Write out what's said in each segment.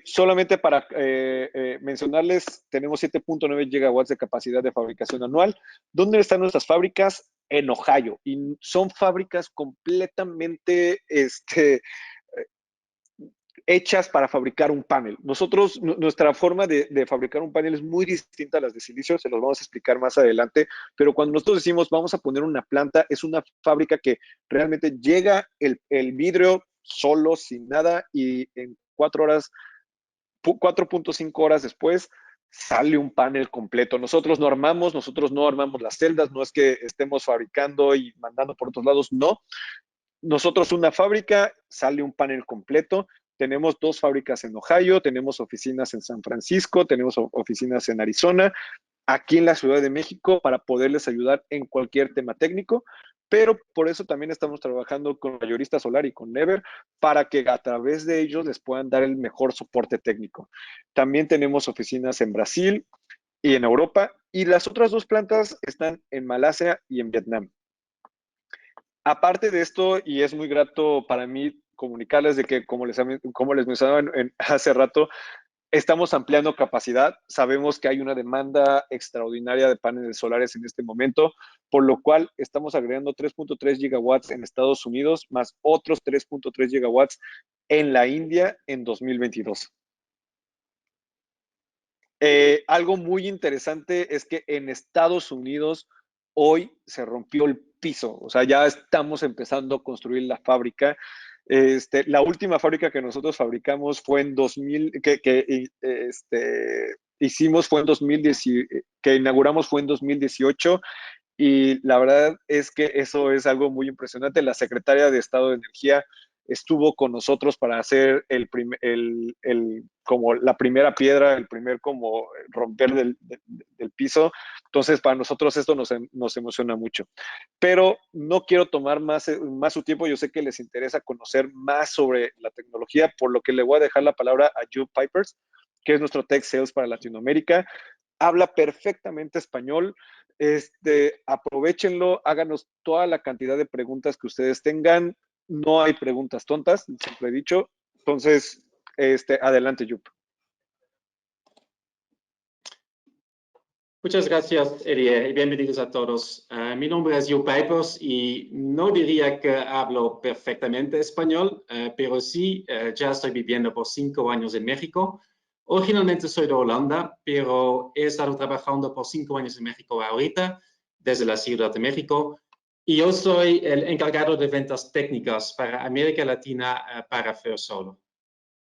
Solamente para mencionarles, tenemos 7.9 gigawatts de capacidad de fabricación anual. ¿Dónde están nuestras fábricas? En Ohio. Y son fábricas completamente hechas para fabricar un panel. Nosotros, nuestra forma de fabricar un panel es muy distinta a las de silicio, se los vamos a explicar más adelante, pero cuando nosotros decimos vamos a poner una planta, es una fábrica que realmente llega el vidrio solo, sin nada, y en 4 horas, 4.5 horas después, sale un panel completo. Nosotros no armamos las celdas, no es que estemos fabricando y mandando por otros lados, no. Nosotros una fábrica, sale un panel completo. Tenemos 2 fábricas en Ohio, tenemos oficinas en San Francisco, tenemos oficinas en Arizona, aquí en la Ciudad de México para poderles ayudar en cualquier tema técnico, pero por eso también estamos trabajando con Mayorista Solar y con Never para que a través de ellos les puedan dar el mejor soporte técnico. También tenemos oficinas en Brasil y en Europa, y las otras 2 plantas están en Malasia y en Vietnam. Aparte de esto, y es muy grato para mí comunicarles de que, como les mencionaba hace rato, estamos ampliando capacidad. Sabemos que hay una demanda extraordinaria de paneles solares en este momento, por lo cual estamos agregando 3.3 gigawatts en Estados Unidos, más otros 3.3 gigawatts en la India en 2022. Algo muy interesante es que en Estados Unidos hoy se rompió el piso, o sea, ya estamos empezando a construir la fábrica. La última fábrica que nosotros fabricamos fue en 2000, hicimos fue en 2010, que inauguramos fue en 2018, y la verdad es que eso es algo muy impresionante. La secretaria de Estado de Energía estuvo con nosotros para hacer como la primera piedra, el primer como romper del piso. Entonces, para nosotros esto nos emociona mucho. Pero no quiero tomar más su tiempo. Yo sé que les interesa conocer más sobre la tecnología, por lo que le voy a dejar la palabra a Jude Pipers, que es nuestro Tech Sales para Latinoamérica. Habla perfectamente español. Aprovechenlo, háganos toda la cantidad de preguntas que ustedes tengan. No hay preguntas tontas, siempre he dicho. Entonces, adelante, Yup. Muchas gracias, Elie, y bienvenidos a todos. Mi nombre es Jude Pipers y no diría que hablo perfectamente español, pero sí, ya estoy viviendo por 5 años en México. Originalmente soy de Holanda, pero he estado trabajando por 5 años en México ahorita, desde la Ciudad de México, y yo soy el encargado de ventas técnicas para América Latina para First Solar.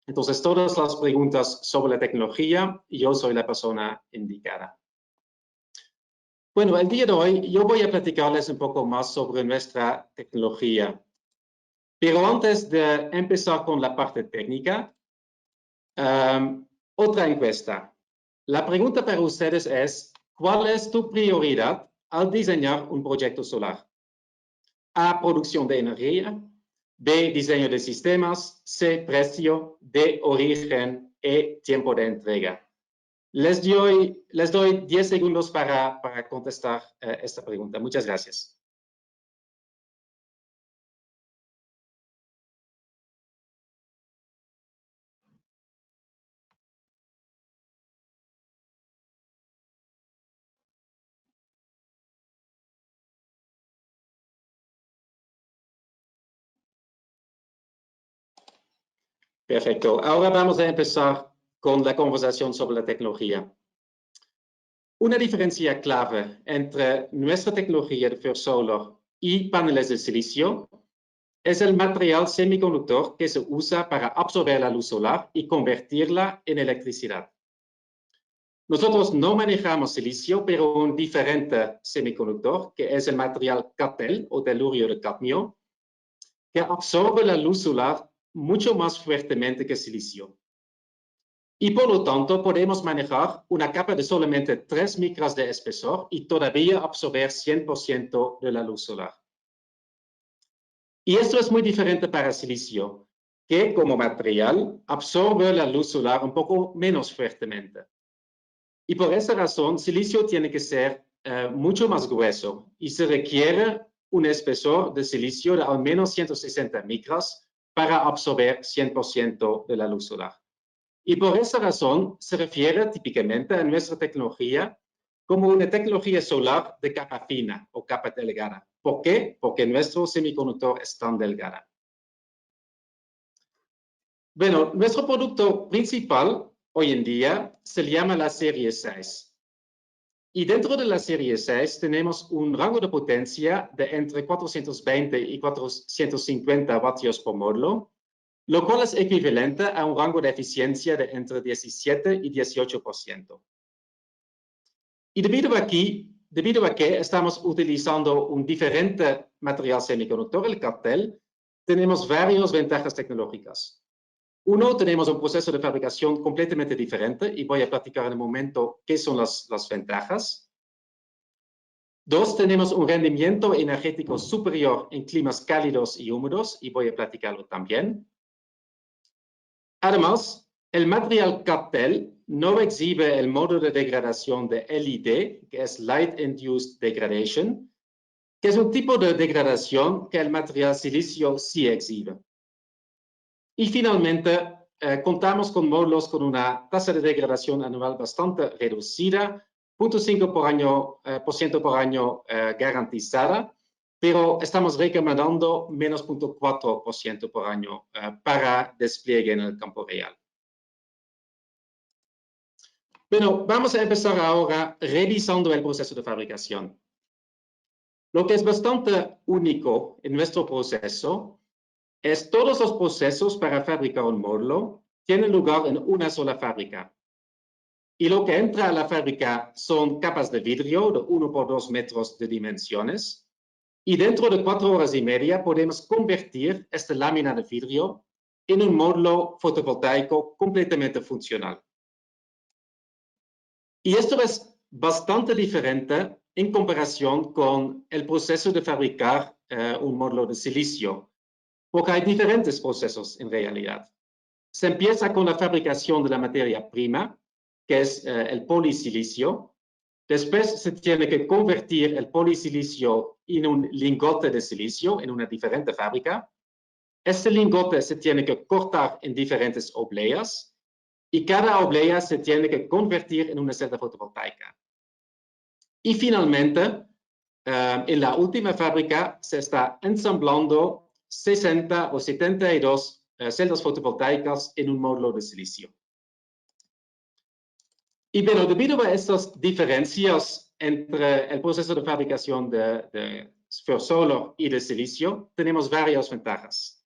Entonces, todas las preguntas sobre la tecnología, yo soy la persona indicada. Bueno, el día de hoy yo voy a platicarles un poco más sobre nuestra tecnología. Pero antes de empezar con la parte técnica, otra encuesta. La pregunta para ustedes es, ¿cuál es tu prioridad al diseñar un proyecto solar? A, producción de energía. B, diseño de sistemas. C, precio. D, origen. E, tiempo de entrega. Les doy 10 segundos para contestar esta pregunta. Muchas gracias. Perfecto. Ahora vamos a empezar con la conversación sobre la tecnología. Una diferencia clave entre nuestra tecnología de First Solar y paneles de silicio es el material semiconductor que se usa para absorber la luz solar y convertirla en electricidad. Nosotros no manejamos silicio, pero un diferente semiconductor, que es el material CATL o telurio de cadmio, que absorbe la luz solar mucho más fuertemente que silicio. Y por lo tanto, podemos manejar una capa de solamente 3 micras de espesor y todavía absorber 100% de la luz solar. Y esto es muy diferente para silicio, que como material absorbe la luz solar un poco menos fuertemente. Y por esa razón, silicio tiene que ser mucho más grueso y se requiere un espesor de silicio de al menos 160 micras para absorber 100% de la luz solar. Y por esa razón se refiere típicamente a nuestra tecnología como una tecnología solar de capa fina o capa delgada. ¿Por qué? Porque nuestro semiconductor es tan delgado. Bueno, nuestro producto principal hoy en día se llama la serie 6. Y dentro de la serie 6 tenemos un rango de potencia de entre 420 y 450 vatios por módulo, lo cual es equivalente a un rango de eficiencia de entre 17 y 18%. Y debido a que estamos utilizando un diferente material semiconductor, el cartel, tenemos varias ventajas tecnológicas. Uno, tenemos un proceso de fabricación completamente diferente y voy a platicar en un momento qué son las ventajas. Dos, tenemos un rendimiento energético superior en climas cálidos y húmedos y voy a platicarlo también. Además, el material cartel no exhibe el modo de degradación de LID, que es Light Induced Degradation, que es un tipo de degradación que el material silicio sí exhibe. Y finalmente, contamos con módulos con una tasa de degradación anual bastante reducida, 0.5% por año garantizada, pero estamos recomendando menos 0.4% por año para despliegue en el campo real. Bueno, vamos a empezar ahora revisando el proceso de fabricación. Lo que es bastante único en nuestro proceso es todos los procesos para fabricar un módulo tienen lugar en una sola fábrica. Y lo que entra a la fábrica son capas de vidrio de 1 por 2 metros de dimensiones. Y dentro de 4 horas y media podemos convertir esta lámina de vidrio en un módulo fotovoltaico completamente funcional. Y esto es bastante diferente en comparación con el proceso de fabricar un módulo de silicio, porque hay diferentes procesos en realidad. Se empieza con la fabricación de la materia prima, que es el polisilicio. Después se tiene que convertir el polisilicio en un lingote de silicio en una diferente fábrica. Este lingote se tiene que cortar en diferentes obleas y cada oblea se tiene que convertir en una celda fotovoltaica. Y finalmente, en la última fábrica se está ensamblando 60 o 72 celdas fotovoltaicas en un módulo de silicio. Y bueno, debido a estas diferencias entre el proceso de fabricación de First y de silicio, tenemos varias ventajas.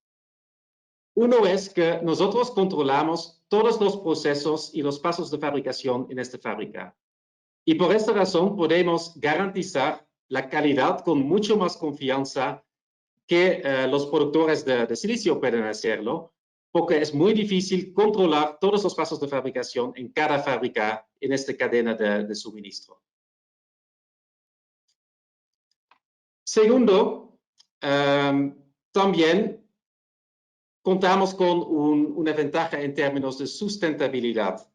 Uno es que nosotros controlamos todos los procesos y los pasos de fabricación en esta fábrica. Y por esta razón podemos garantizar la calidad con mucho más confianza que los productores de silicio pueden hacerlo, porque es muy difícil controlar todos los pasos de fabricación en cada fábrica en esta cadena de suministro. Segundo, también contamos con una ventaja en términos de sustentabilidad.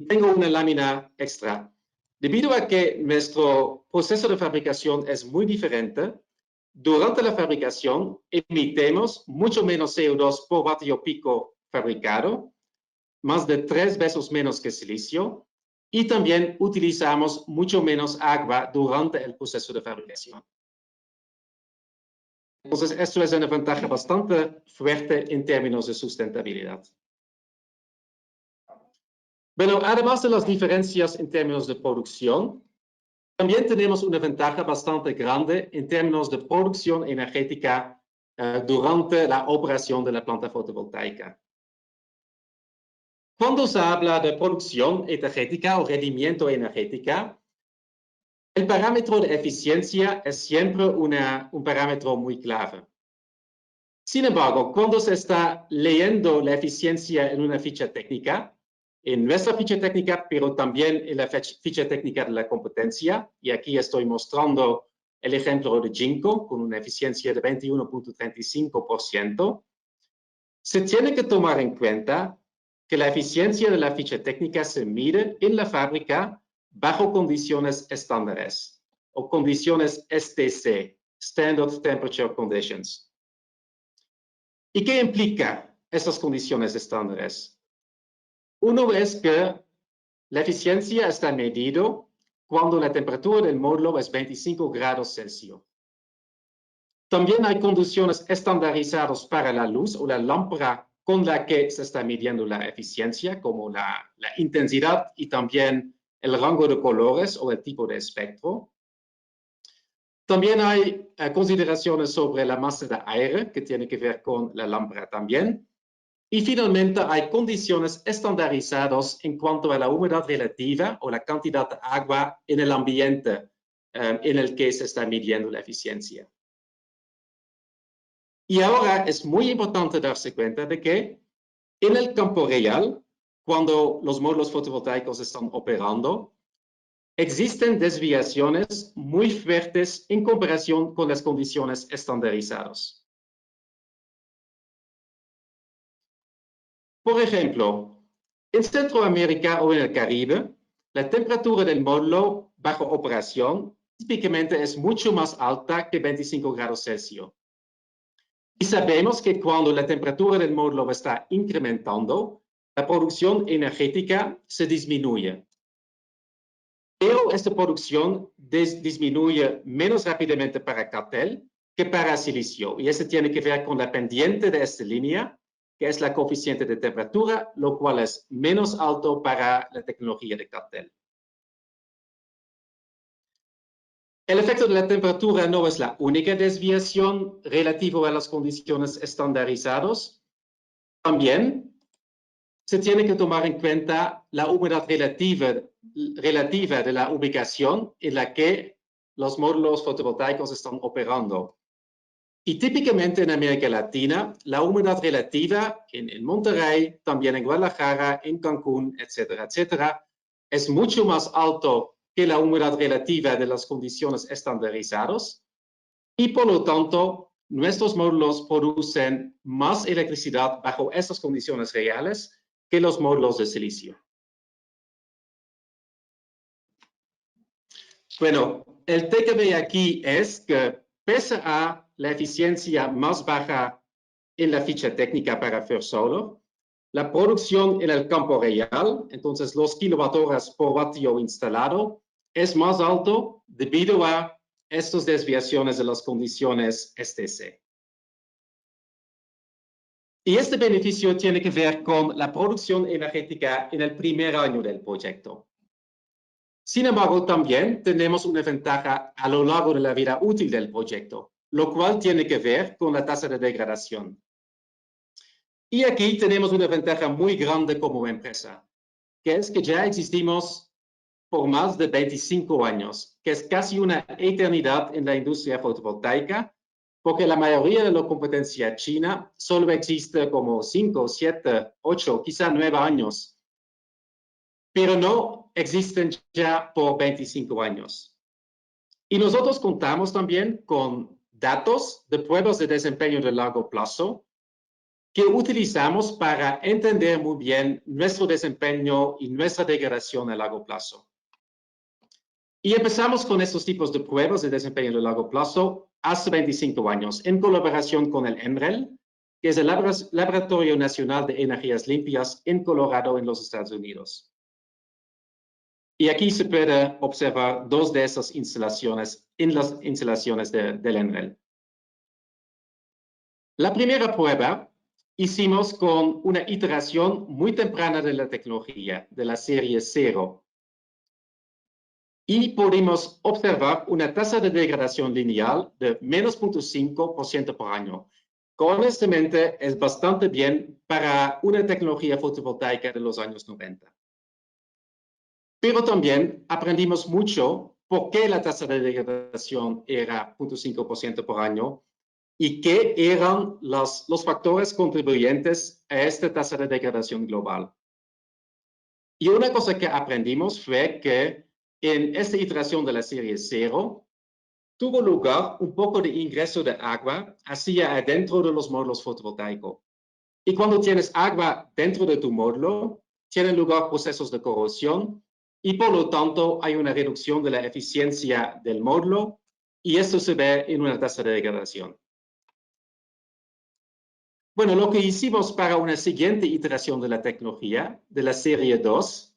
Tengo una lámina extra. Debido a que nuestro proceso de fabricación es muy diferente, durante la fabricación emitimos mucho menos CO2 por vatio pico fabricado, más de 3 veces menos que silicio, y también utilizamos mucho menos agua durante el proceso de fabricación. Entonces, esto es una ventaja bastante fuerte en términos de sustentabilidad. Bueno, además de las diferencias en términos de producción, también tenemos una ventaja bastante grande en términos de producción energética durante la operación de la planta fotovoltaica. Cuando se habla de producción energética o rendimiento energética, el parámetro de eficiencia es siempre un parámetro muy clave. Sin embargo, cuando se está leyendo la eficiencia en una ficha técnica, en nuestra ficha técnica, pero también en la ficha técnica de la competencia, y aquí estoy mostrando el ejemplo de Jinko con una eficiencia de 21.35%, se tiene que tomar en cuenta que la eficiencia de la ficha técnica se mide en la fábrica bajo condiciones estándares o condiciones STC, Standard Temperature Conditions. ¿Y qué implica estas condiciones estándares? Uno es que la eficiencia está medido cuando la temperatura del módulo es 25 grados Celsius. También hay condiciones estandarizadas para la luz o la lámpara con la que se está midiendo la eficiencia, como la intensidad y también el rango de colores o el tipo de espectro. También hay consideraciones sobre la masa de aire, que tiene que ver con la lámpara también. Y finalmente hay condiciones estandarizadas en cuanto a la humedad relativa o la cantidad de agua en el ambiente en el que se está midiendo la eficiencia. Y ahora es muy importante darse cuenta de que en el campo real, cuando los módulos fotovoltaicos están operando, existen desviaciones muy fuertes en comparación con las condiciones estandarizadas. Por ejemplo, en Centroamérica o en el Caribe, la temperatura del módulo bajo operación típicamente es mucho más alta que 25 grados Celsius. Y sabemos que cuando la temperatura del módulo está incrementando, la producción energética se disminuye. Pero esta producción disminuye menos rápidamente para cartel que para silicio. Y eso tiene que ver con la pendiente de esta línea, que es la coeficiente de temperatura, lo cual es menos alto para la tecnología de cartel. El efecto de la temperatura no es la única desviación relativa a las condiciones estandarizadas. También se tiene que tomar en cuenta la humedad relativa de la ubicación en la que los módulos fotovoltaicos están operando. Y típicamente en América Latina, la humedad relativa en Monterrey, también en Guadalajara, en Cancún, etcétera, etcétera, es mucho más alto que la humedad relativa de las condiciones estandarizadas y por lo tanto nuestros módulos producen más electricidad bajo estas condiciones reales que los módulos de silicio. Bueno, el takeaway aquí es que pese a la eficiencia más baja en la ficha técnica para First Solar, la producción en el campo real, entonces los kilowatt-horas por vatio instalado, es más alto debido a estas desviaciones de las condiciones STC. Y este beneficio tiene que ver con la producción energética en el primer año del proyecto. Sin embargo, también tenemos una ventaja a lo largo de la vida útil del proyecto, lo cual tiene que ver con la tasa de degradación. Y aquí tenemos una ventaja muy grande como empresa, que es que ya existimos por más de 25 años, que es casi una eternidad en la industria fotovoltaica, porque la mayoría de la competencia china solo existe como 5, 7, 8, quizá 9 años, pero no existen ya por 25 años. Y nosotros contamos también con datos de pruebas de desempeño de largo plazo que utilizamos para entender muy bien nuestro desempeño y nuestra degradación a largo plazo. Y empezamos con estos tipos de pruebas de desempeño de largo plazo hace 25 años, en colaboración con el NREL, que es el Laboratorio Nacional de Energías Limpias en Colorado, en los Estados Unidos. Y aquí se puede observar dos de esas instalaciones en las instalaciones del NREL. La primera prueba hicimos con una iteración muy temprana de la tecnología, de la serie 0. Y pudimos observar una tasa de degradación lineal de menos 0.5% por año. Honestamente, es bastante bien para una tecnología fotovoltaica de los años 90. Pero también aprendimos mucho por qué la tasa de degradación era 0.5% por año y qué eran los factores contribuyentes a esta tasa de degradación global. Y una cosa que aprendimos fue que en esta iteración de la serie 0, tuvo lugar un poco de ingreso de agua hacia adentro de los módulos fotovoltaicos. Y cuando tienes agua dentro de tu módulo, tienen lugar procesos de corrosión y por lo tanto hay una reducción de la eficiencia del módulo y esto se ve en una tasa de degradación. Bueno, lo que hicimos para una siguiente iteración de la tecnología, de la serie 2,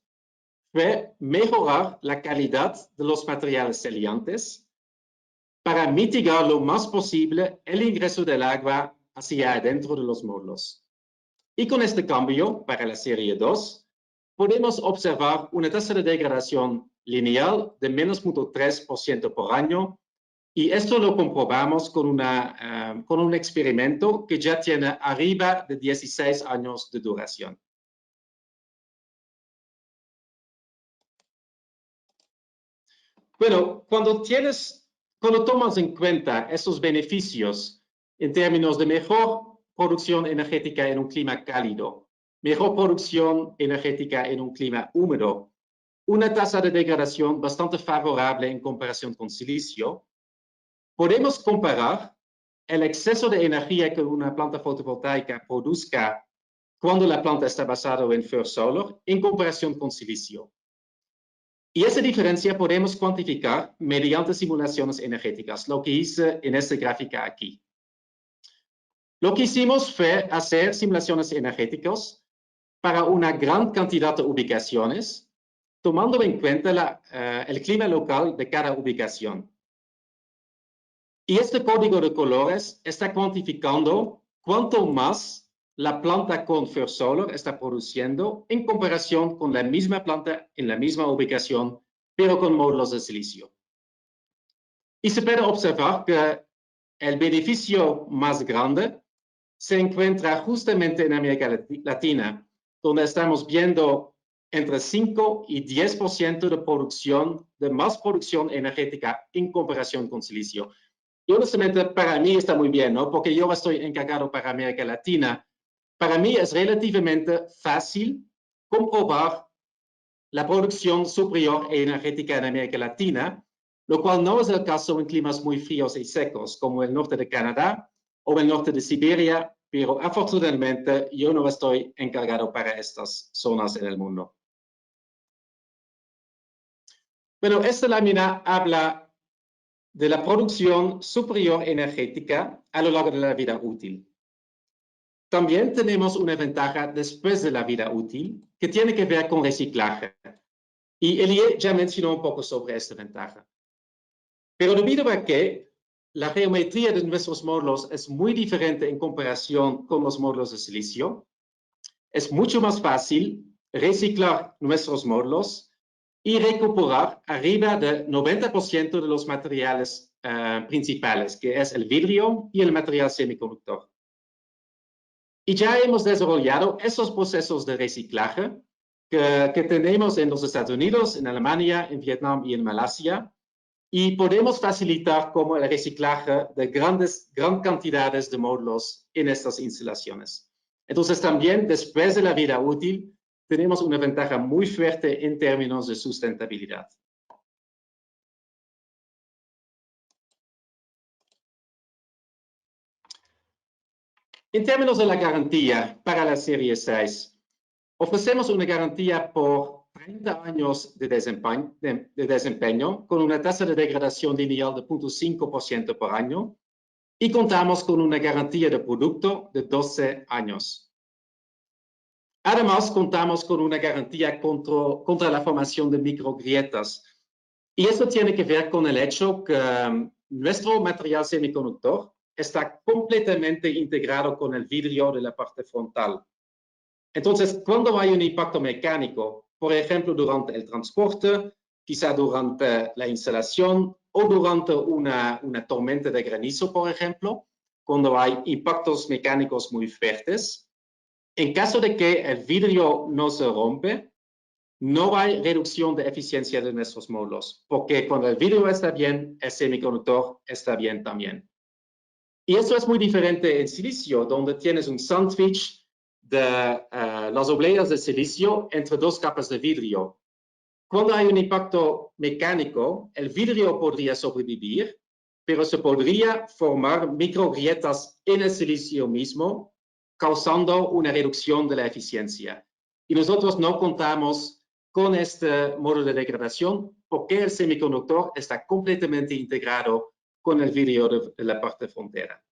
fue mejorar la calidad de los materiales salientes para mitigar lo más posible el ingreso del agua hacia adentro de los módulos. Y con este cambio, para la serie 2, podemos observar una tasa de degradación lineal de menos 0.3% por año, y esto lo comprobamos con un experimento que ya tiene arriba de 16 años de duración. Bueno, cuando tomas en cuenta esos beneficios en términos de mejor producción energética en un clima cálido, mejor producción energética en un clima húmedo, una tasa de degradación bastante favorable en comparación con silicio, podemos comparar el exceso de energía que una planta fotovoltaica produzca cuando la planta está basada en First Solar en comparación con silicio. Y esa diferencia podemos cuantificar mediante simulaciones energéticas, lo que hice en esta gráfica aquí. Lo que hicimos fue hacer simulaciones energéticas para una gran cantidad de ubicaciones, tomando en cuenta el clima local de cada ubicación. Y este código de colores está cuantificando cuánto más la planta con First Solar está produciendo en comparación con la misma planta en la misma ubicación, pero con módulos de silicio. Y se puede observar que el beneficio más grande se encuentra justamente en América Latina, donde estamos viendo entre 5 y 10% de más producción energética en comparación con silicio. Y honestamente, para mí está muy bien, ¿no? Porque yo estoy encargado para América Latina. Para mí es relativamente fácil comprobar la producción superior energética en América Latina, lo cual no es el caso en climas muy fríos y secos, como el norte de Canadá o el norte de Siberia, pero afortunadamente yo no estoy encargado para estas zonas en el mundo. Bueno, esta lámina habla de la producción superior energética a lo largo de la vida útil. También tenemos una ventaja después de la vida útil que tiene que ver con reciclaje. Y Elie ya mencionó un poco sobre esta ventaja. Pero debido a que la geometría de nuestros módulos es muy diferente en comparación con los módulos de silicio, es mucho más fácil reciclar nuestros módulos y recuperar arriba del 90% de los materiales principales, que es el vidrio y el material semiconductor. Y ya hemos desarrollado esos procesos de reciclaje que tenemos en los Estados Unidos, en Alemania, en Vietnam y en Malasia, y podemos facilitar como el reciclaje de gran cantidades de módulos en estas instalaciones. Entonces también después de la vida útil tenemos una ventaja muy fuerte en términos de sustentabilidad. En términos de la garantía para la serie 6, ofrecemos una garantía por 30 años de desempeño con una tasa de degradación lineal de 0.5% por año y contamos con una garantía de producto de 12 años. Además, contamos con una garantía contra la formación de microgrietas. Y esto tiene que ver con el hecho que nuestro material semiconductor está completamente integrado con el vidrio de la parte frontal. Entonces, cuando hay un impacto mecánico, por ejemplo, durante el transporte, quizá durante la instalación o durante una tormenta de granizo, por ejemplo, cuando hay impactos mecánicos muy fuertes, en caso de que el vidrio no se rompe, no hay reducción de eficiencia de nuestros módulos, porque cuando el vidrio está bien, el semiconductor está bien también. Y esto es muy diferente en silicio, donde tienes un sándwich de las obleas de silicio entre dos capas de vidrio. Cuando hay un impacto mecánico, el vidrio podría sobrevivir, pero se podría formar microgrietas en el silicio mismo, causando una reducción de la eficiencia. Y nosotros no contamos con este modo de degradación porque el semiconductor está completamente integrado con el vidrio de la parte frontera.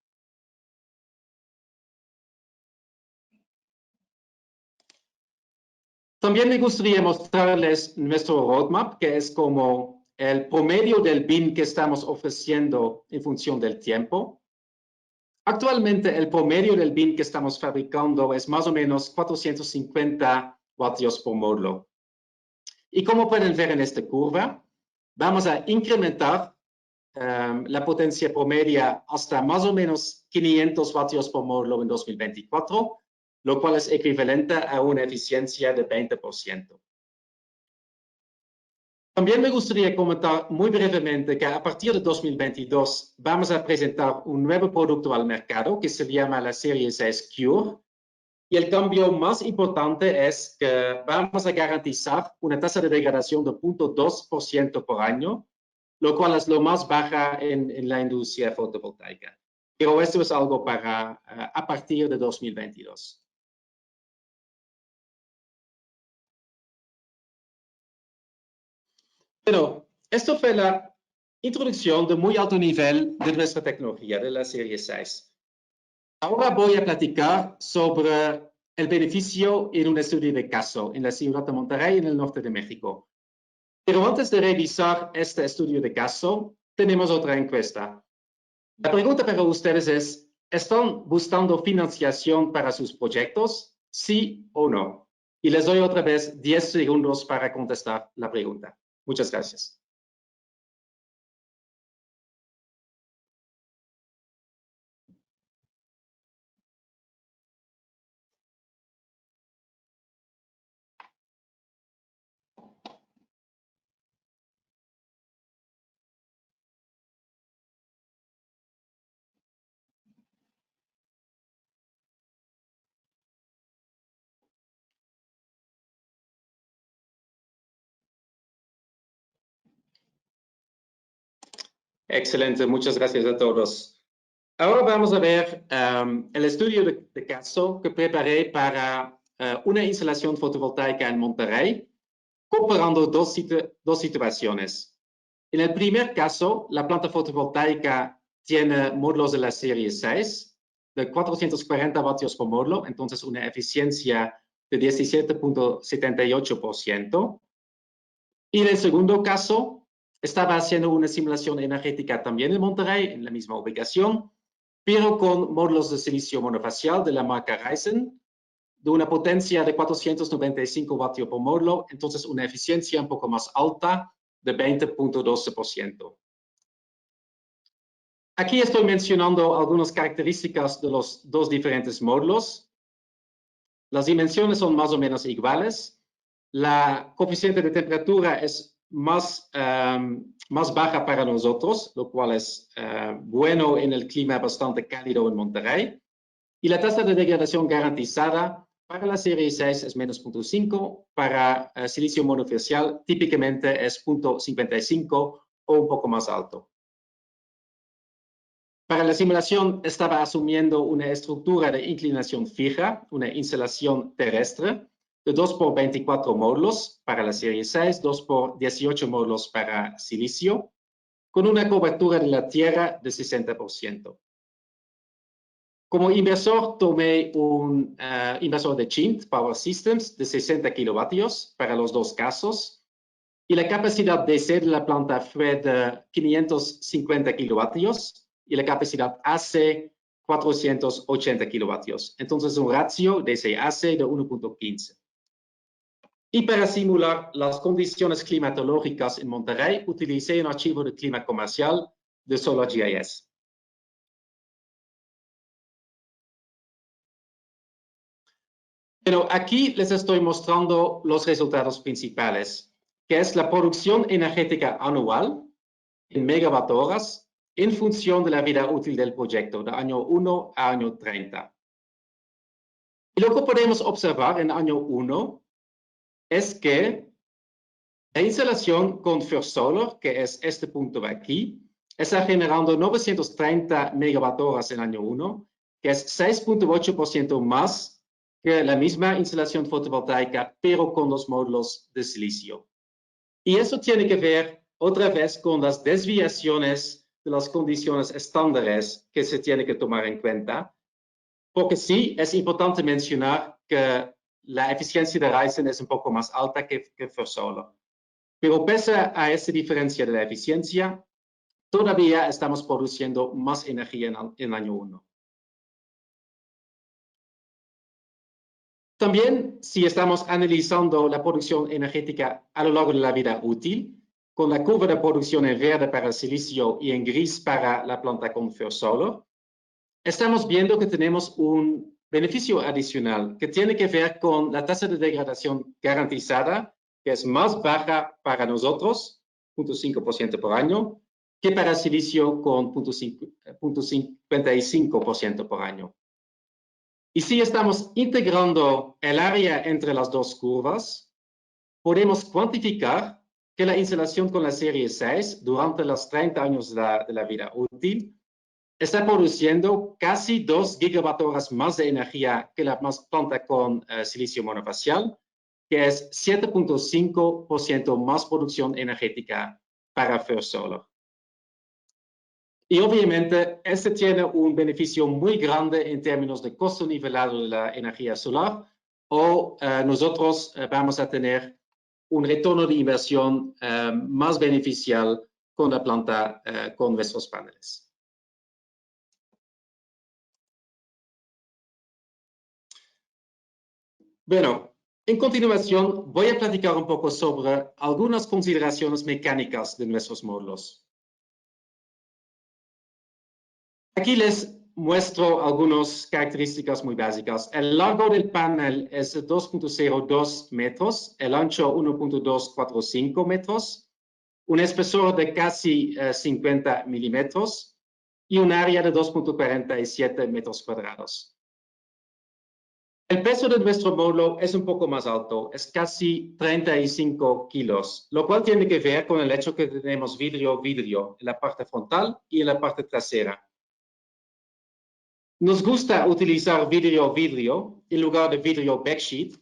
También me gustaría mostrarles nuestro roadmap, que es como el promedio del BIM que estamos ofreciendo en función del tiempo. Actualmente, el promedio del BIM que estamos fabricando es más o menos 450 vatios por módulo. Y como pueden ver en esta curva, vamos a incrementar la potencia promedia hasta más o menos 500 vatios por módulo en 2024, lo cual es equivalente a una eficiencia de 20%. También me gustaría comentar muy brevemente que a partir de 2022 vamos a presentar un nuevo producto al mercado que se llama la serie 6 Cure. Y el cambio más importante es que vamos a garantizar una tasa de degradación de 0.2% por año, lo cual es lo más baja en la industria fotovoltaica. Pero esto es algo para a partir de 2022. Pero esto fue la introducción de muy alto nivel de nuestra tecnología, de la serie 6. Ahora voy a platicar sobre el beneficio en un estudio de caso en la ciudad de Monterrey, en el norte de México. Pero antes de revisar este estudio de caso, tenemos otra encuesta. La pregunta para ustedes es, ¿están buscando financiación para sus proyectos? ¿Sí o no? Y les doy otra vez 10 segundos para contestar la pregunta. Muchas gracias. Excelente, muchas gracias a todos. Ahora vamos a ver el estudio de caso que preparé para una instalación fotovoltaica en Monterrey, comparando dos situaciones. En el primer caso, la planta fotovoltaica tiene módulos de la serie 6 de 440 vatios por módulo, entonces una eficiencia de 17.78%. Y en el segundo caso, estaba haciendo una simulación energética también en Monterrey, en la misma ubicación, pero con módulos de silicio monofacial de la marca Ryzen, de una potencia de 495 vatios por módulo, entonces una eficiencia un poco más alta de 20.12%. Aquí estoy mencionando algunas características de los dos diferentes módulos. Las dimensiones son más o menos iguales. La coeficiente de temperatura es más baja para nosotros, lo cual es bueno en el clima bastante cálido en Monterrey. Y la tasa de degradación garantizada para la serie 6 es menos 0.5, para silicio monofacial típicamente es 0.55 o un poco más alto. Para la simulación estaba asumiendo una estructura de inclinación fija, una instalación terrestre, de 2 por 24 módulos para la serie 6, 2 por 18 módulos para silicio, con una cobertura de la tierra de 60%. Como inversor tomé un inversor de Chint Power Systems de 60 kilovatios para los dos casos y la capacidad DC de la planta fue de 550 kilovatios y la capacidad AC 480 kilovatios. Entonces un ratio DC-AC de 1.15. Y para simular las condiciones climatológicas en Monterrey, utilicé un archivo de clima comercial de SolarGIS. Pero aquí les estoy mostrando los resultados principales, que es la producción energética anual en megawatt horas en función de la vida útil del proyecto, de año 1 a año 30. Y lo que podemos observar en año 1 es que la instalación con First Solar, que es este punto de aquí, está generando 930 megawatt horas en año 1, que es 6.8% más que la misma instalación fotovoltaica, pero con los módulos de silicio. Y eso tiene que ver otra vez con las desviaciones de las condiciones estándares que se tiene que tomar en cuenta, porque sí es importante mencionar que la eficiencia de Ryzen es un poco más alta que First Solar. Pero pese a esa diferencia de la eficiencia, todavía estamos produciendo más energía en año 1. También, si estamos analizando la producción energética a lo largo de la vida útil, con la curva de producción en verde para el silicio y en gris para la planta con First Solar, estamos viendo que tenemos un beneficio adicional que tiene que ver con la tasa de degradación garantizada, que es más baja para nosotros, 0.5% por año, que para el silicio con 0.55% por año. Y si estamos integrando el área entre las dos curvas, podemos cuantificar que la instalación con la serie 6 durante los 30 años de la vida útil está produciendo casi 2 gigawatt-horas más de energía que la planta con silicio monofacial, que es 7.5% más producción energética para First Solar. Y obviamente, este tiene un beneficio muy grande en términos de costo nivelado de la energía solar, o nosotros vamos a tener un retorno de inversión más beneficial con la planta con nuestros paneles. Bueno, en continuación voy a platicar un poco sobre algunas consideraciones mecánicas de nuestros módulos. Aquí les muestro algunas características muy básicas. El largo del panel es de 2.02 metros, el ancho 1.245 metros, un espesor de casi 50 milímetros y un área de 2.47 metros cuadrados. El peso de nuestro módulo es un poco más alto, es casi 35 kilos, lo cual tiene que ver con el hecho que tenemos vidrio en la parte frontal y en la parte trasera. Nos gusta utilizar vidrio en lugar de vidrio backsheet,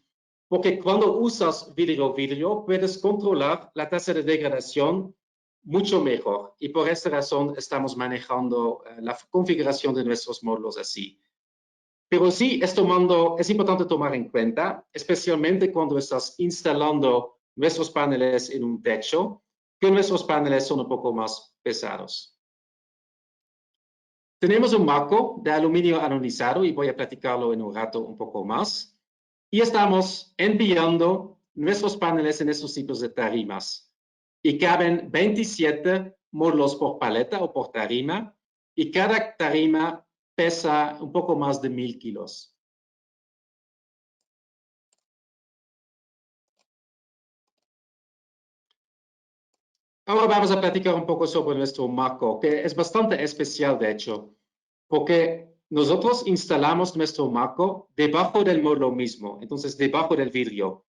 porque cuando usas vidrio puedes controlar la tasa de degradación mucho mejor, y por esta razón estamos manejando la configuración de nuestros módulos así. Pero sí es importante tomar en cuenta, especialmente cuando estás instalando nuestros paneles en un techo, que nuestros paneles son un poco más pesados. Tenemos un marco de aluminio anodizado y voy a platicarlo en un rato un poco más. Y estamos enviando nuestros paneles en estos tipos de tarimas. Y caben 27 módulos por paleta o por tarima, y cada tarima pesa un poco más de 1000 kilos. Ahora vamos a platicar un poco sobre nuestro marco, que es bastante especial, de hecho, porque nosotros instalamos nuestro marco debajo del módulo mismo, entonces debajo del vidrio,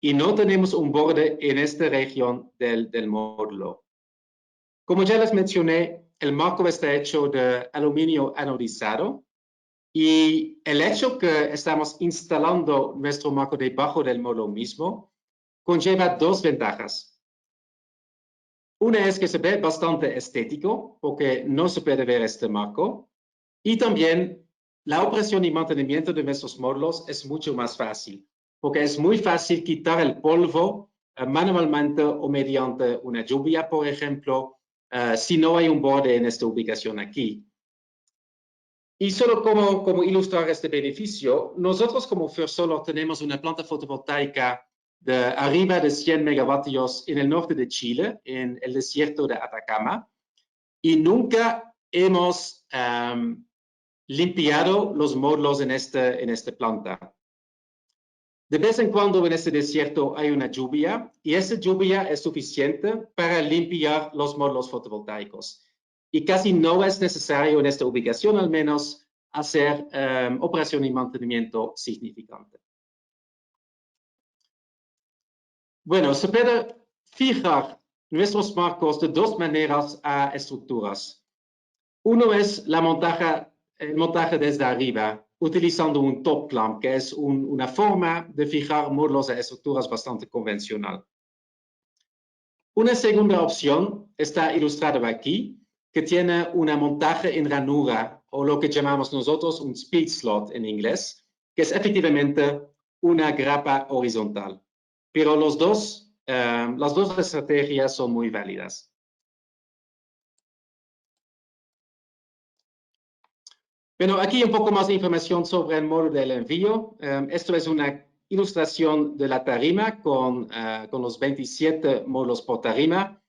y no tenemos un borde en esta región del módulo. Como ya les mencioné, el marco está hecho de aluminio anodizado, y el hecho que estamos instalando nuestro marco debajo del módulo mismo conlleva dos ventajas. Una es que se ve bastante estético, porque no se puede ver este marco, y también la operación y mantenimiento de nuestros módulos es mucho más fácil, porque es muy fácil quitar el polvo manualmente o mediante una lluvia, por ejemplo, si no hay un borde en esta ubicación aquí. Y solo como ilustrar este beneficio, nosotros como First Solar tenemos una planta fotovoltaica de arriba de 100 megavatios en el norte de Chile, en el desierto de Atacama, y nunca hemos limpiado los módulos en esta planta. De vez en cuando en este desierto hay una lluvia, y esa lluvia es suficiente para limpiar los módulos fotovoltaicos. Y casi no es necesario en esta ubicación, al menos, hacer operación y mantenimiento significante. Bueno, se puede fijar nuestros marcos de dos maneras a estructuras. Uno es el montaje desde arriba, utilizando un top clamp, que es una forma de fijar módulos a estructuras bastante convencional. Una segunda opción está ilustrada aquí, que tiene una montaje en ranura, o lo que llamamos nosotros un speed slot en inglés, que es efectivamente una grapa horizontal. Pero las dos estrategias son muy válidas. Bueno, aquí un poco más de información sobre el modo del envío. Esto es una ilustración de la tarima con los 27 módulos por tarima.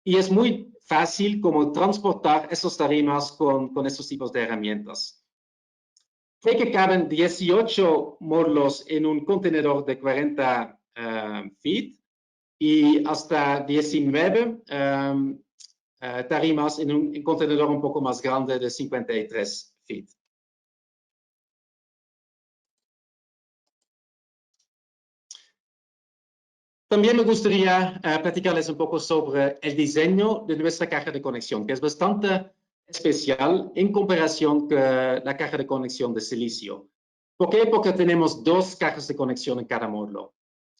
Y es muy fácil como transportar esos tarimas con estos tipos de herramientas. Sé que caben 18 módulos en un contenedor de 40 feet y hasta 19 tarimas en un contenedor un poco más grande de 53 feet. También me gustaría platicarles un poco sobre el diseño de nuestra caja de conexión, que es bastante especial en comparación con la caja de conexión de silicio. ¿Por qué? Porque tenemos dos cajas de conexión en cada módulo.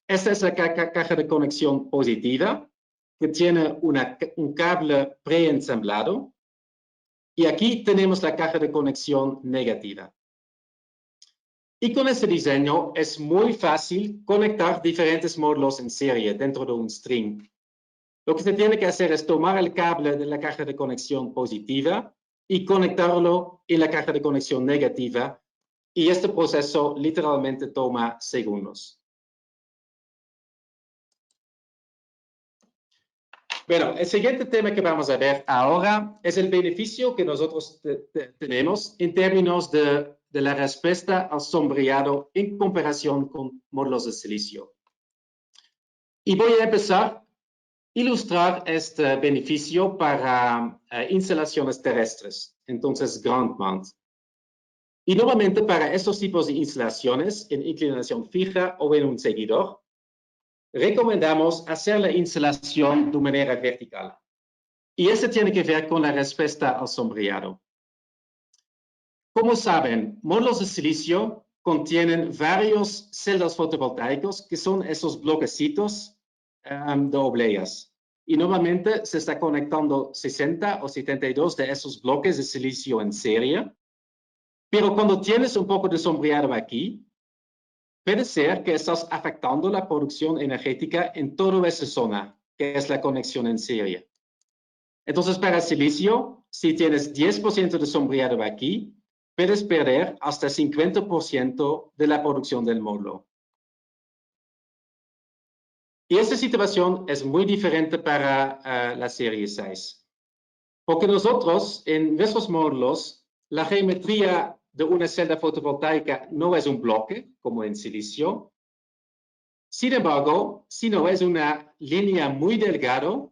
Esta es la caja de conexión positiva, que tiene un cable preensamblado. Y aquí tenemos la caja de conexión negativa. Y con este diseño es muy fácil conectar diferentes módulos en serie dentro de un string. Lo que se tiene que hacer es tomar el cable de la caja de conexión positiva y conectarlo en la caja de conexión negativa. Y este proceso literalmente toma segundos. Bueno, el siguiente tema que vamos a ver ahora es el beneficio que nosotros tenemos en términos de la respuesta al sombreado en comparación con módulos de silicio. Y voy a empezar a ilustrar este beneficio para instalaciones terrestres, entonces ground mount. Y nuevamente para estos tipos de instalaciones en inclinación fija o en un seguidor, recomendamos hacer la instalación de manera vertical. Y eso tiene que ver con la respuesta al sombreado. Como saben, módulos de silicio contienen varios celdas fotovoltaicos que son esos bloquecitos de obleas. Y nuevamente se está conectando 60 o 72 de esos bloques de silicio en serie. Pero cuando tienes un poco de sombreado aquí, puede ser que estás afectando la producción energética en toda esa zona, que es la conexión en serie. Entonces, para silicio, si tienes 10% de sombreado aquí, puedes perder hasta 50% de la producción del módulo. Y esta situación es muy diferente para la serie 6. Porque nosotros, en nuestros módulos, la geometría de una celda fotovoltaica no es un bloque, como en silicio. Sin embargo, sino es una línea muy delgada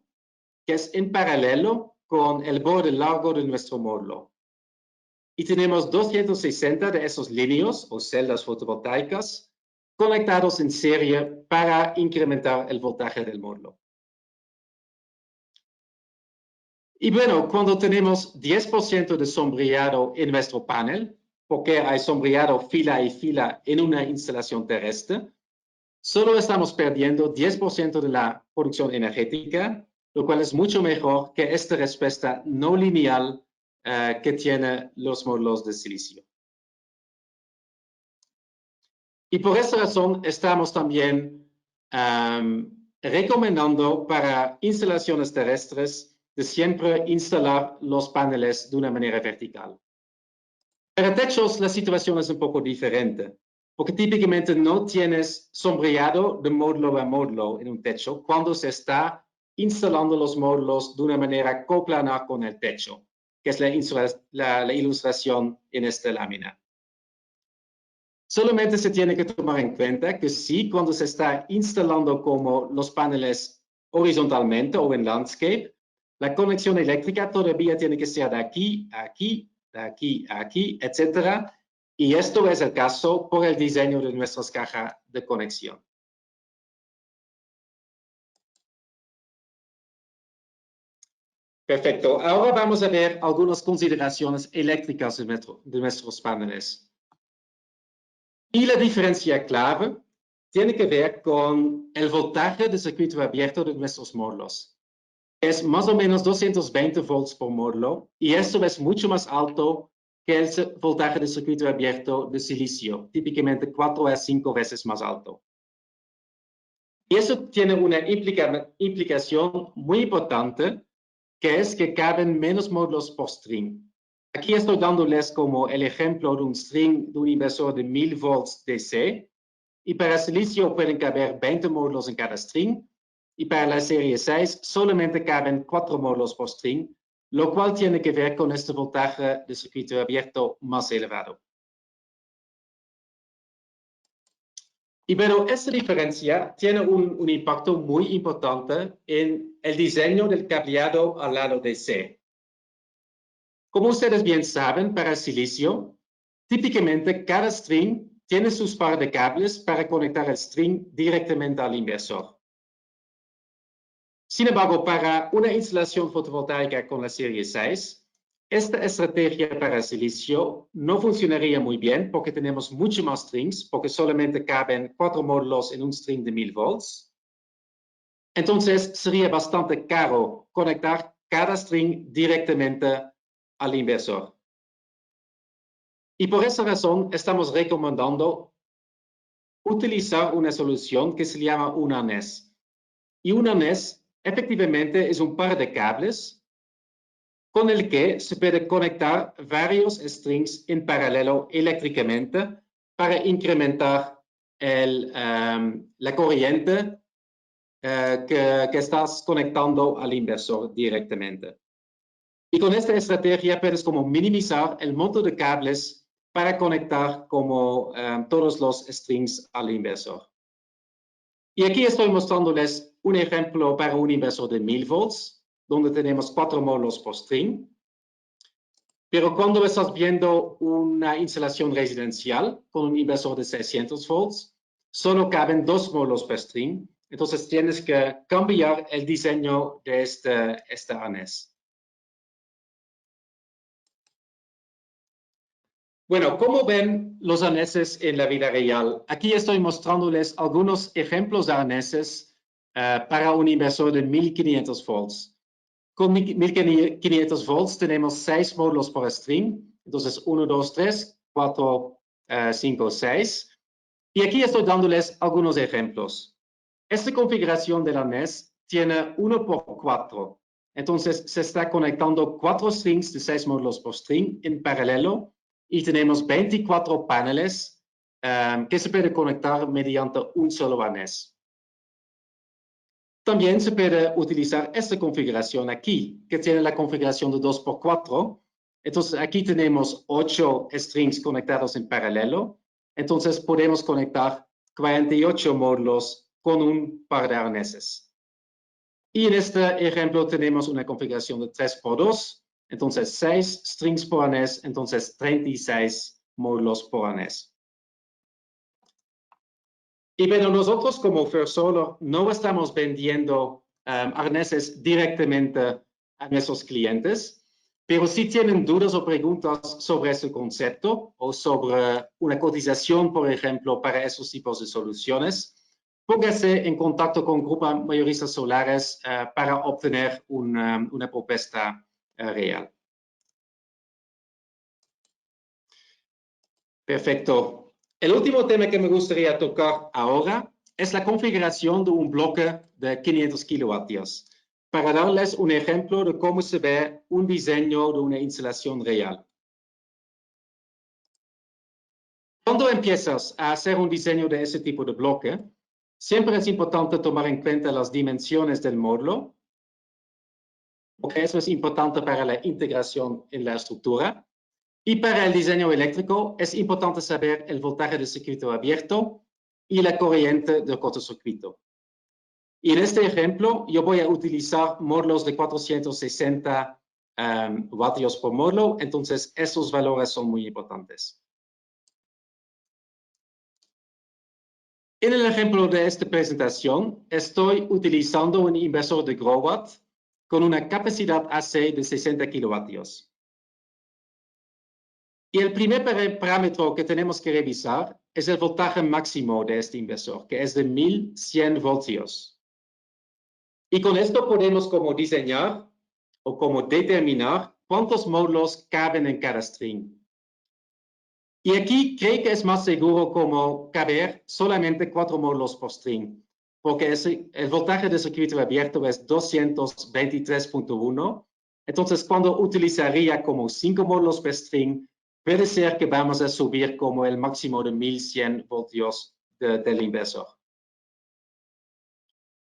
que es en paralelo con el borde largo de nuestro módulo. Y tenemos 260 de esos líneas o celdas fotovoltaicas conectados en serie para incrementar el voltaje del módulo. Y bueno, cuando tenemos 10% de sombreado en nuestro panel, porque hay sombreado fila y fila en una instalación terrestre, solo estamos perdiendo 10% de la producción energética, lo cual es mucho mejor que esta respuesta no lineal que tienen los módulos de silicio. Y por esta razón estamos también recomendando para instalaciones terrestres de siempre instalar los paneles de una manera vertical. Para techos la situación es un poco diferente, porque típicamente no tienes sombreado de módulo a módulo en un techo cuando se está instalando los módulos de una manera coplanar con el techo, que es la ilustración en esta lámina. Solamente se tiene que tomar en cuenta que sí, cuando se está instalando como los paneles horizontalmente o en landscape, la conexión eléctrica todavía tiene que ser de aquí a aquí, de aquí a aquí, etc. Y esto es el caso por el diseño de nuestras cajas de conexión. Perfecto. Ahora vamos a ver algunas consideraciones eléctricas de nuestros paneles. Y la diferencia clave tiene que ver con el voltaje de circuito abierto de nuestros módulos. Es más o menos 220 volts por módulo y esto es mucho más alto que el voltaje de circuito abierto de silicio, típicamente 4 a 5 veces más alto. Y eso tiene una implicación muy importante, que es que caben menos módulos por string. Aquí estoy dándoles como el ejemplo de un string de un inversor de 1000 volts DC, y para silicio pueden caber 20 módulos en cada string, y para la serie 6 solamente caben 4 módulos por string, lo cual tiene que ver con este voltaje de circuito abierto más elevado. Y pero esta diferencia tiene un impacto muy importante en el diseño del cableado al lado DC. Como ustedes bien saben, para silicio, típicamente cada string tiene sus par de cables para conectar el string directamente al inversor. Sin embargo, para una instalación fotovoltaica con la serie 6, esta estrategia para silicio no funcionaría muy bien porque tenemos mucho más strings, porque solamente caben 4 módulos en un string de 1000 volts. Entonces, sería bastante caro conectar cada string directamente al inversor. Y por esa razón, estamos recomendando utilizar una solución que se llama un arnés. Y un arnés, efectivamente, es un par de cables con el que se puede conectar varios strings en paralelo eléctricamente para incrementar la corriente que estás conectando al inversor directamente. Y con esta estrategia puedes como minimizar el monto de cables para conectar como todos los strings al inversor. Y aquí estoy mostrándoles un ejemplo para un inversor de 1000 volts, donde tenemos 4 módulos por string. Pero cuando estás viendo una instalación residencial con un inversor de 600 volts, solo caben 2 módulos per string. Entonces tienes que cambiar el diseño de este arnés. Bueno, ¿cómo ven los arneses en la vida real? Aquí estoy mostrándoles algunos ejemplos de arneses para un inversor de 1500 volts. Con 1500 volts tenemos 6 módulos por string. Entonces 1, 2, 3, 4, 5, 6. Y aquí estoy dándoles algunos ejemplos. Esta configuración del arnés tiene 1 por 4. Entonces se está conectando 4 strings de 6 módulos por string en paralelo. Y tenemos 24 paneles que se pueden conectar mediante un solo arnés. También se puede utilizar esta configuración aquí, que tiene la configuración de 2 por 4. Entonces aquí tenemos 8 strings conectados en paralelo. Entonces podemos conectar 48 módulos con un par de arneses. Y en este ejemplo tenemos una configuración de 3 por 2. Entonces 6 strings por arnés, entonces 36 módulos por arnés. Y bueno, nosotros como First Solar no estamos vendiendo arneses directamente a nuestros clientes, pero si tienen dudas o preguntas sobre ese concepto o sobre una cotización, por ejemplo, para esos tipos de soluciones, póngase en contacto con Grupo Mayoristas Solares para obtener una propuesta real. Perfecto. El último tema que me gustaría tocar ahora es la configuración de un bloque de 500 kilovatios, para darles un ejemplo de cómo se ve un diseño de una instalación real. Cuando empiezas a hacer un diseño de ese tipo de bloque, siempre es importante tomar en cuenta las dimensiones del módulo, porque eso es importante para la integración en la estructura. Y para el diseño eléctrico es importante saber el voltaje del circuito abierto y la corriente del cortocircuito. Y en este ejemplo yo voy a utilizar módulos de 460 vatios por módulo, entonces esos valores son muy importantes. En el ejemplo de esta presentación estoy utilizando un inversor de Growatt con una capacidad AC de 60 kilovatios. Y el primer parámetro que tenemos que revisar es el voltaje máximo de este inversor, que es de 1100 voltios. Y con esto podemos como diseñar o como determinar cuántos módulos caben en cada string. Y aquí creo que es más seguro como caber solamente 4 módulos por string, porque el voltaje de circuito abierto es 223.1. Entonces, cuando utilizaría como 5 módulos per string, puede ser que vamos a subir como el máximo de 1100 voltios del inversor.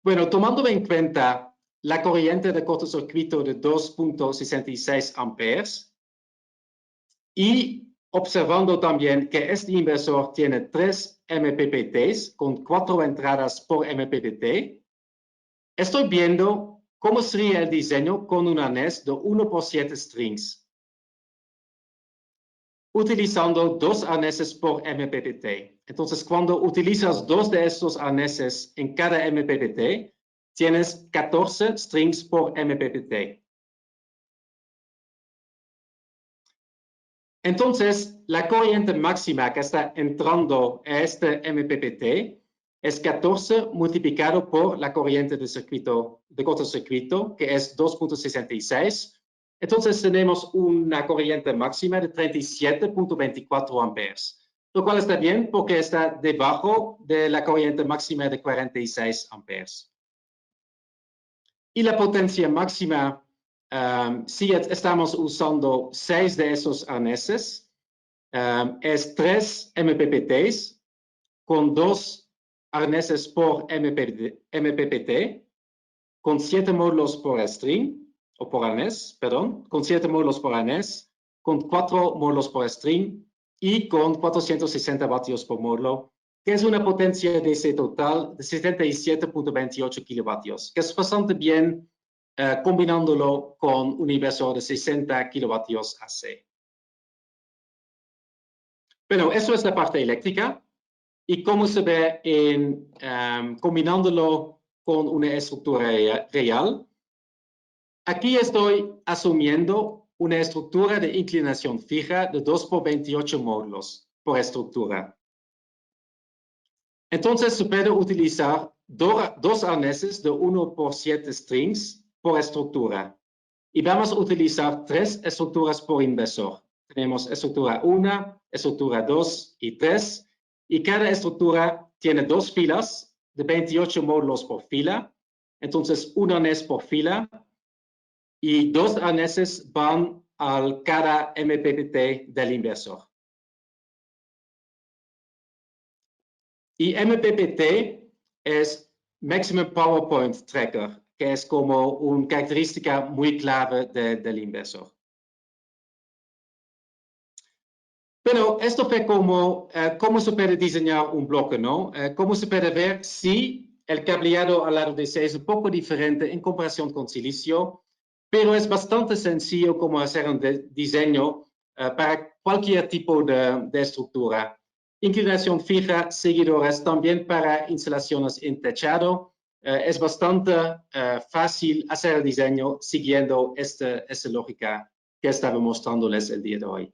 Bueno, tomando en cuenta la corriente de cortocircuito de 2.66 amperes y observando también que este inversor tiene 3 MPPTs con 4 entradas por MPPT, estoy viendo cómo sería el diseño con un arnés de 1x7 strings, utilizando 2 arneses por MPPT. Entonces, cuando utilizas 2 de estos arneses en cada MPPT, tienes 14 strings por MPPT. Entonces, la corriente máxima que está entrando a este MPPT es 14 multiplicado por la corriente de cortocircuito, que es 2.66. Entonces, tenemos una corriente máxima de 37.24 amperes, lo cual está bien porque está debajo de la corriente máxima de 46 amperes. Y la potencia máxima, si estamos usando 6 de esos arneses, es 3 MPPTs con 2 arneses por MPPT, con 7 módulos por string, o por arnés, perdón, con 7 módulos por arnés, con 4 módulos por string y con 460 vatios por módulo, que es una potencia de ese total de 77.28 kilovatios, que es bastante bien combinándolo con un inversor de 60 kilovatios AC. Bueno, eso es la parte eléctrica. ¿Y cómo se ve combinándolo con una estructura real? Aquí estoy asumiendo una estructura de inclinación fija de 2 por 28 módulos por estructura. Entonces se puede utilizar 2 arneses de 1 por 7 strings por estructura. Y vamos a utilizar 3 estructuras por inversor. Tenemos estructura 1, estructura 2 y 3. Y cada estructura tiene 2 filas de 28 módulos por fila. Entonces, un arnés por fila. Y 2 arneses van al cada MPPT del inversor. Y MPPT es Maximum Power Point Tracker, que es como una característica muy clave del inversor. Pero esto fue como cómo se puede diseñar un bloque, ¿no? Cómo se puede ver si el cableado al lado de C es un poco diferente en comparación con silicio, pero es bastante sencillo como hacer un diseño para cualquier tipo de estructura. Inclinación fija, seguidores, también para instalaciones en techado. Es bastante fácil hacer el diseño siguiendo esta lógica que estaba mostrándoles el día de hoy.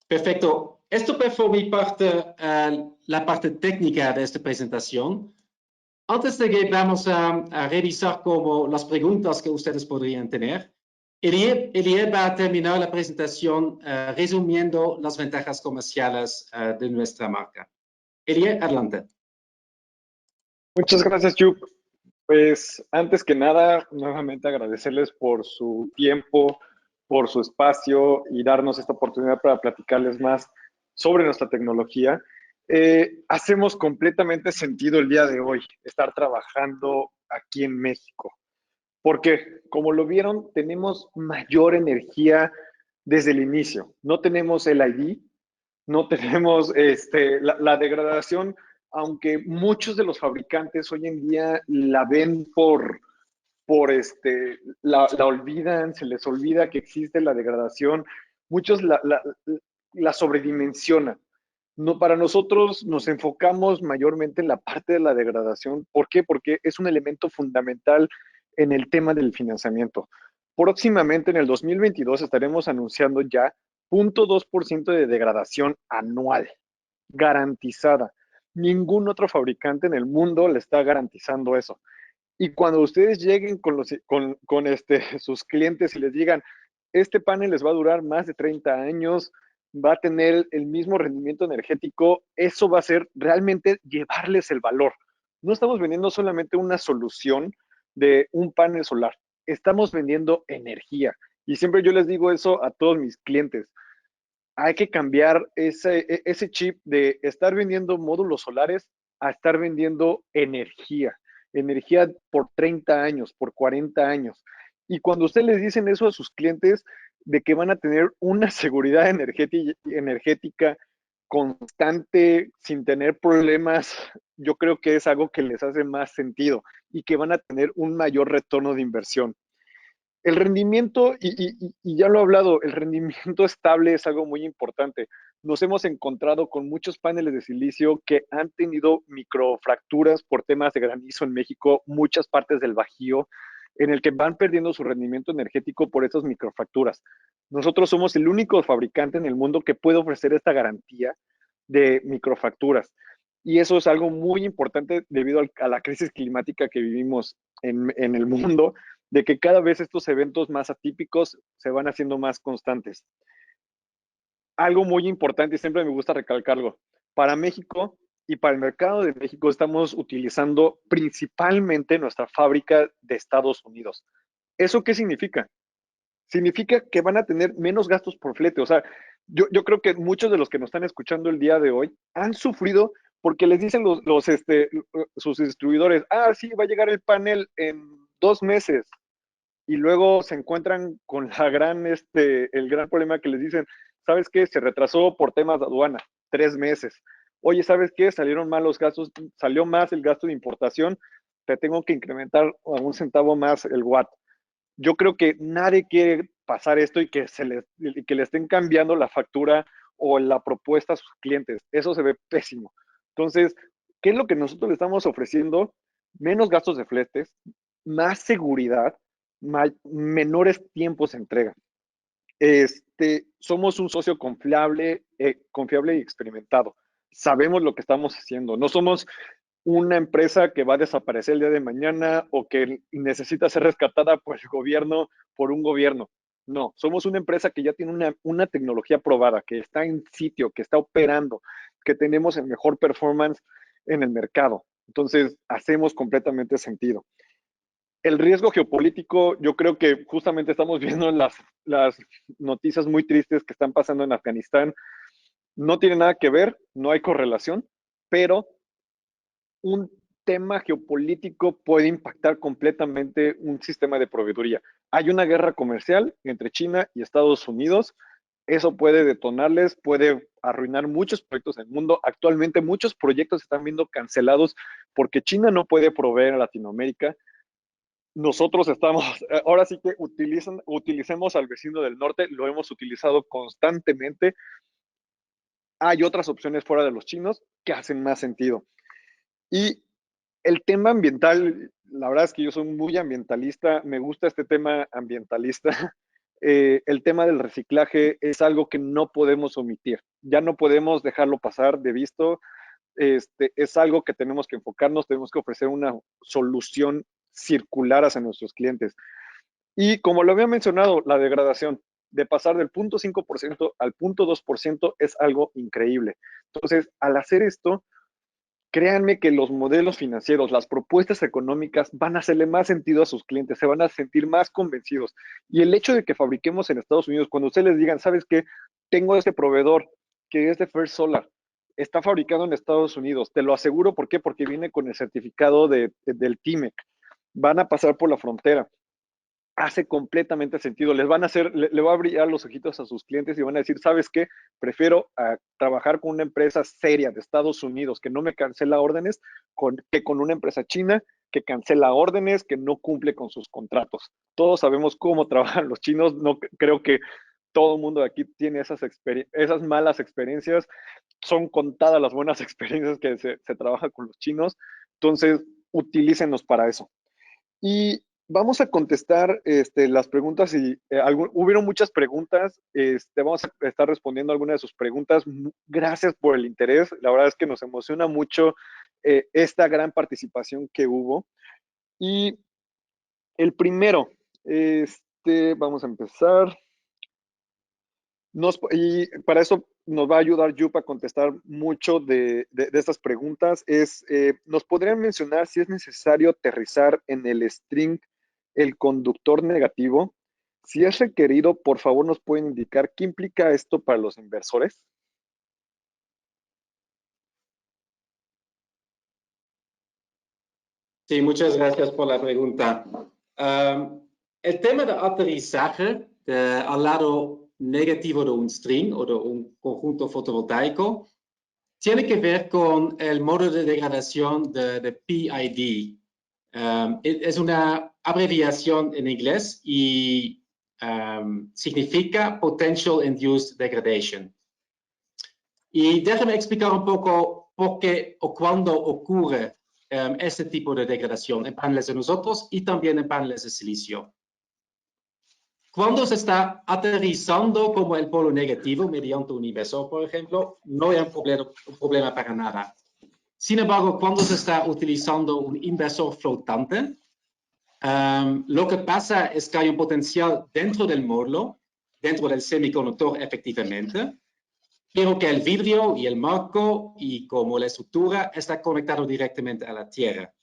Perfecto. Esto fue por mi parte la parte técnica de esta presentación. Antes de que vamos a revisar como las preguntas que ustedes podrían tener, Elie va a terminar la presentación resumiendo las ventajas comerciales de nuestra marca. Elie, adelante. Muchas gracias, Chuck. Pues antes que nada, nuevamente agradecerles por su tiempo, por su espacio y darnos esta oportunidad para platicarles más sobre nuestra tecnología. Hacemos completamente sentido el día de hoy estar trabajando aquí en México, porque como lo vieron, tenemos mayor energía desde el inicio. No tenemos el ID, no tenemos la degradación, aunque muchos de los fabricantes hoy en día la ven la olvidan, se les olvida que existe la degradación, muchos la sobredimensionan. No, para nosotros nos enfocamos mayormente en la parte de la degradación. ¿Por qué? Porque es un elemento fundamental en el tema del financiamiento. Próximamente, en el 2022, estaremos anunciando ya 0.2% de degradación anual, garantizada. Ningún otro fabricante en el mundo le está garantizando eso. Y cuando ustedes lleguen con sus clientes y les digan, este panel les va a durar más de 30 años, va a tener el mismo rendimiento energético, eso va a ser realmente llevarles el valor. No estamos vendiendo solamente una solución de un panel solar, estamos vendiendo energía. Y siempre yo les digo eso a todos mis clientes. Hay que cambiar ese chip de estar vendiendo módulos solares a estar vendiendo energía. Energía por 30 años, por 40 años. Y cuando ustedes les dicen eso a sus clientes, de que van a tener una seguridad energética constante, sin tener problemas, yo creo que es algo que les hace más sentido y que van a tener un mayor retorno de inversión. El rendimiento, y ya lo he hablado, el rendimiento estable es algo muy importante. Nos hemos encontrado con muchos paneles de silicio que han tenido microfracturas por temas de granizo en México, muchas partes del Bajío, en el que van perdiendo su rendimiento energético por esas microfracturas. Nosotros somos el único fabricante en el mundo que puede ofrecer esta garantía de microfracturas. Y eso es algo muy importante debido a la crisis climática que vivimos en el mundo, de que cada vez estos eventos más atípicos se van haciendo más constantes. Algo muy importante y siempre me gusta recalcarlo, para México y para el mercado de México estamos utilizando principalmente nuestra fábrica de Estados Unidos. ¿Eso qué significa? Significa que van a tener menos gastos por flete. O sea, yo creo que muchos de los que nos están escuchando el día de hoy han sufrido porque les dicen sus distribuidores, ah, sí, va a llegar el panel en 2 meses, y luego se encuentran con el gran problema que les dicen, ¿sabes qué? Se retrasó por temas de aduana, 3 meses. Oye, ¿sabes qué? Salieron mal los gastos, salió más el gasto de importación, te tengo que incrementar a 1 centavo más el watt. Yo creo que nadie quiere pasar esto y que le estén cambiando la factura o la propuesta a sus clientes. Eso se ve pésimo. Entonces, ¿qué es lo que nosotros le estamos ofreciendo? Menos gastos de fletes, más seguridad, menores tiempos de entrega. Somos un socio confiable y experimentado. Sabemos lo que estamos haciendo. No somos una empresa que va a desaparecer el día de mañana o que necesita ser rescatada por un gobierno. No, somos una empresa que ya tiene una tecnología probada, que está en sitio, que está operando, que tenemos el mejor performance en el mercado. Entonces, hacemos completamente sentido. El riesgo geopolítico, yo creo que justamente estamos viendo las noticias muy tristes que están pasando en Afganistán. No tiene nada que ver, no hay correlación, pero un tema geopolítico puede impactar completamente un sistema de proveeduría. Hay una guerra comercial entre China y Estados Unidos. Eso puede detonarles, puede arruinar muchos proyectos en el mundo. Actualmente muchos proyectos están viendo cancelados porque China no puede proveer a Latinoamérica. Nosotros estamos, ahora sí que utilicemos al vecino del norte, lo hemos utilizado constantemente. Hay otras opciones fuera de los chinos que hacen más sentido. Y el tema ambiental, la verdad es que yo soy muy ambientalista, me gusta este tema ambientalista. El tema del reciclaje es algo que no podemos omitir, ya no podemos dejarlo pasar de visto. Es algo que tenemos que enfocarnos, tenemos que ofrecer una solución circular hacia nuestros clientes. Y como lo había mencionado, la degradación de pasar del 0.5% al 0.2% es algo increíble. Entonces, al hacer esto, créanme que los modelos financieros, las propuestas económicas van a hacerle más sentido a sus clientes, se van a sentir más convencidos. Y el hecho de que fabriquemos en Estados Unidos, cuando ustedes les digan, ¿sabes qué? Tengo este proveedor que es de First Solar, está fabricado en Estados Unidos, te lo aseguro, ¿por qué? Porque viene con el certificado del TIMEC, van a pasar por la frontera, hace completamente sentido. Le va a brillar los ojitos a sus clientes y van a decir, ¿sabes qué? Prefiero trabajar con una empresa seria de Estados Unidos que no me cancela órdenes que con una empresa china que cancela órdenes, que no cumple con sus contratos. Todos sabemos cómo trabajan los chinos. No creo que todo el mundo de aquí tiene esas malas experiencias. Son contadas las buenas experiencias que se trabaja con los chinos. Entonces, utilícenos para eso. Y vamos a contestar las preguntas y hubieron muchas preguntas. Vamos a estar respondiendo algunas de sus preguntas. Gracias por el interés. La verdad es que nos emociona mucho esta gran participación que hubo. Y el primero, vamos a empezar. Y para eso nos va a ayudar Yup a contestar mucho de estas preguntas. ¿Nos podrían mencionar si es necesario aterrizar en el string el conductor negativo? Si es requerido, por favor, nos pueden indicar qué implica esto para los inversores. Sí, muchas gracias por la pregunta. El tema de aterrizaje al lado negativo de un string o de un conjunto fotovoltaico tiene que ver con el modo de degradación de PID. Es una abreviación en inglés y significa Potential Induced Degradation. Y déjame explicar un poco por qué o cuándo ocurre este tipo de degradación en paneles de nosotros y también en paneles de silicio. Cuando se está aterrizando como el polo negativo mediante un inversor, por ejemplo, no hay un problema para nada. Sin embargo, cuando se está utilizando un inversor flotante, lo que pasa es que hay un potencial dentro del módulo, dentro del semiconductor efectivamente, pero que el vidrio y el marco y como la estructura está conectado directamente a la tierra.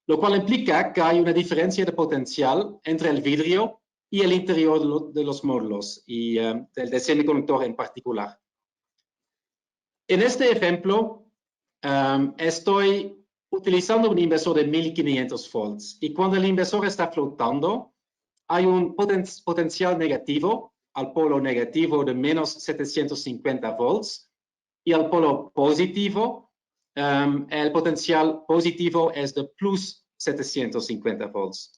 Lo cual implica que hay una diferencia de potencial entre el vidrio y el interior de los módulos y del semiconductor en particular. En este ejemplo, estoy utilizando un inversor de 1500 volts y cuando el inversor está flotando, hay un potencial negativo al polo negativo de menos 750 volts y al polo positivo, el potencial positivo es de plus 750 volts.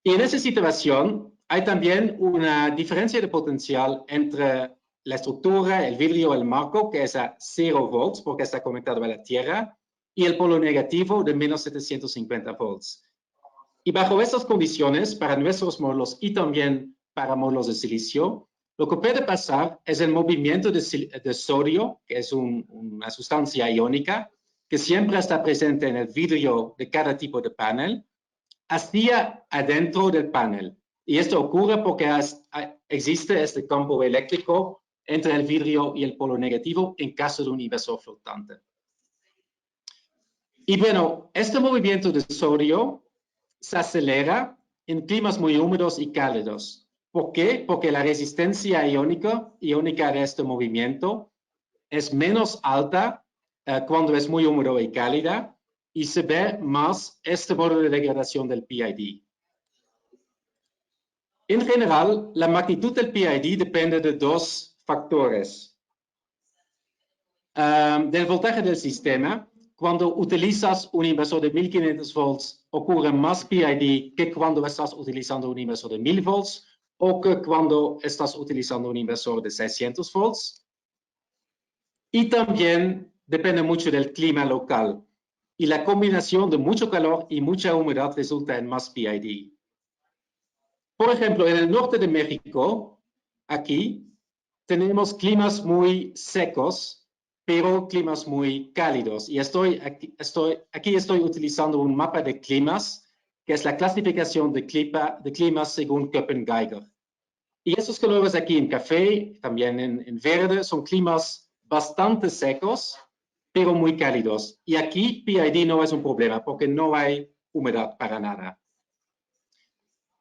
Y en esa situación hay también una diferencia de potencial entre la estructura, el vidrio, el marco, que es a 0 volts porque está conectado a la tierra, y el polo negativo de menos 750 volts. Y bajo estas condiciones, para nuestros módulos y también para módulos de silicio, lo que puede pasar es el movimiento de sodio, que es una sustancia iónica, que siempre está presente en el vidrio de cada tipo de panel, hacia adentro del panel. Y esto ocurre porque existe este campo eléctrico entre el vidrio y el polo negativo en caso de un inversor flotante. Y bueno, este movimiento de sodio se acelera en climas muy húmedos y cálidos. ¿Por qué? Porque la resistencia iónica de este movimiento es menos alta cuando es muy húmedo y cálida y se ve más este modo de degradación del PID. En general, la magnitud del PID depende de dos factores. Del voltaje del sistema. Cuando utilizas un inversor de 1500 volts, ocurre más PID que cuando estás utilizando un inversor de 1000 volts o que cuando estás utilizando un inversor de 600 volts. Y también depende mucho del clima local. Y la combinación de mucho calor y mucha humedad resulta en más PID. Por ejemplo, en el norte de México, aquí, tenemos climas muy secos, pero climas muy cálidos. Y aquí estoy utilizando un mapa de climas, que es la clasificación de climas según Köppen-Geiger. Y esos colores aquí en café, también en verde, son climas bastante secos, pero muy cálidos. Y aquí PID no es un problema, porque no hay humedad para nada.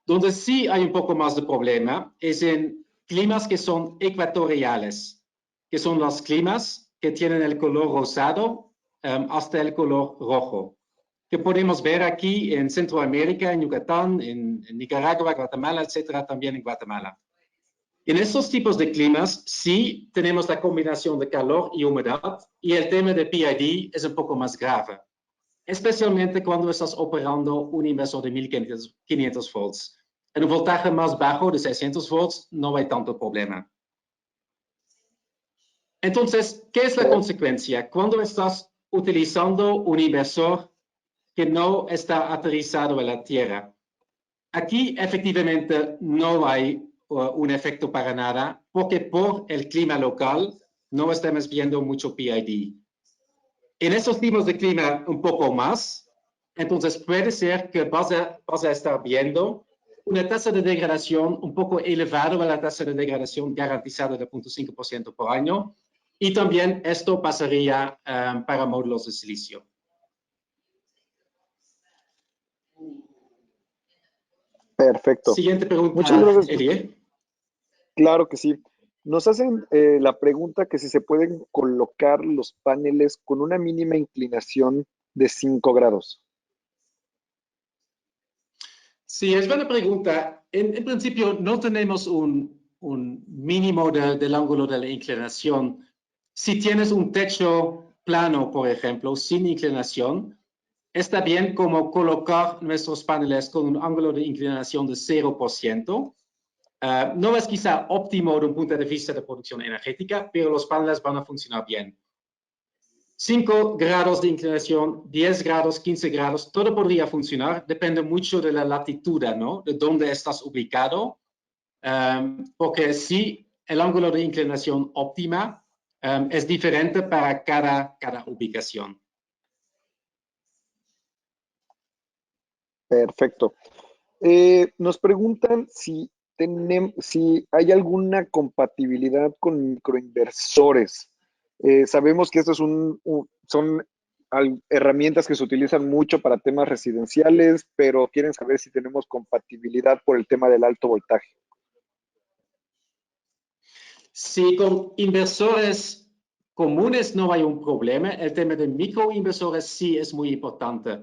Donde sí hay un poco más de problema es en climas que son ecuatoriales, que son los climas que tienen el color rosado hasta el color rojo, que podemos ver aquí en Centroamérica, en Yucatán, en Nicaragua, Guatemala, etcétera, también en Guatemala. En estos tipos de climas sí tenemos la combinación de calor y humedad y el tema de PID es un poco más grave, especialmente cuando estás operando un inversor de 1500 volts. En un voltaje más bajo de 600 volts no hay tanto problema. Entonces, ¿qué es la consecuencia? Cuando estás utilizando un inversor que no está aterrizado en la Tierra, aquí efectivamente no hay un efecto para nada, porque por el clima local no estamos viendo mucho PID. En estos tipos de clima un poco más, entonces puede ser que vas a estar viendo una tasa de degradación un poco elevada a la tasa de degradación garantizada de 0.5% por año. Y también esto pasaría para módulos de silicio. Perfecto. Siguiente pregunta, Muchas gracias. Elie. Claro que sí. Nos hacen la pregunta que si se pueden colocar los paneles con una mínima inclinación de 5 grados. Sí, es buena pregunta. En principio no tenemos un mínimo del ángulo de la inclinación. Si tienes un techo plano, por ejemplo, sin inclinación, está bien como colocar nuestros paneles con un ángulo de inclinación de 0%. No es quizá óptimo de un punto de vista de producción energética, pero los paneles van a funcionar bien. 5 grados de inclinación, 10 grados, 15 grados, todo podría funcionar, depende mucho de la latitud, ¿no? De dónde estás ubicado, porque sí, el ángulo de inclinación óptima es diferente para cada ubicación. Perfecto. Nos preguntan si hay alguna compatibilidad con microinversores. Sabemos que estos son herramientas que se utilizan mucho para temas residenciales, pero quieren saber si tenemos compatibilidad por el tema del alto voltaje. Si con inversores comunes no hay un problema, el tema de microinversores sí es muy importante.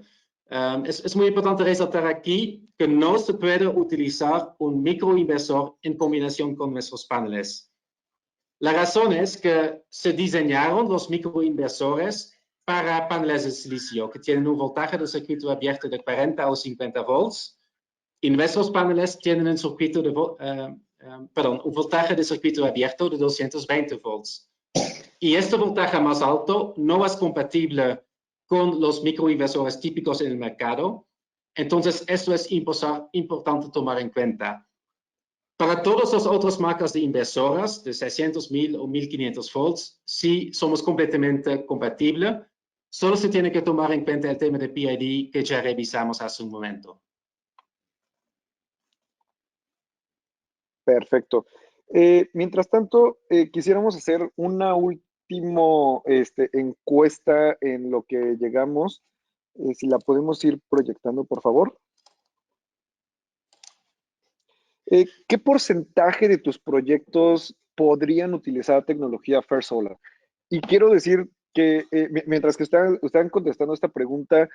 Es muy importante resaltar aquí que no se puede utilizar un microinversor en combinación con nuestros paneles. La razón es que se diseñaron los microinversores para paneles de silicio que tienen un voltaje de circuito abierto de 40 o 50 volts. Y nuestros paneles tienen un voltaje de circuito abierto de 220 volts. Y este voltaje más alto no es compatible con los microinversores típicos en el mercado. Entonces, esto es importante tomar en cuenta. Para todas las otras marcas de inversoras, de 600, 1000 o 1500 volts, sí somos completamente compatibles. Solo se tiene que tomar en cuenta el tema de PID que ya revisamos hace un momento. Perfecto. Mientras tanto, quisiéramos hacer una última encuesta en lo que llegamos. Si la podemos ir proyectando, por favor. ¿Qué porcentaje de tus proyectos podrían utilizar tecnología First Solar? Y quiero decir que mientras que están contestando esta pregunta,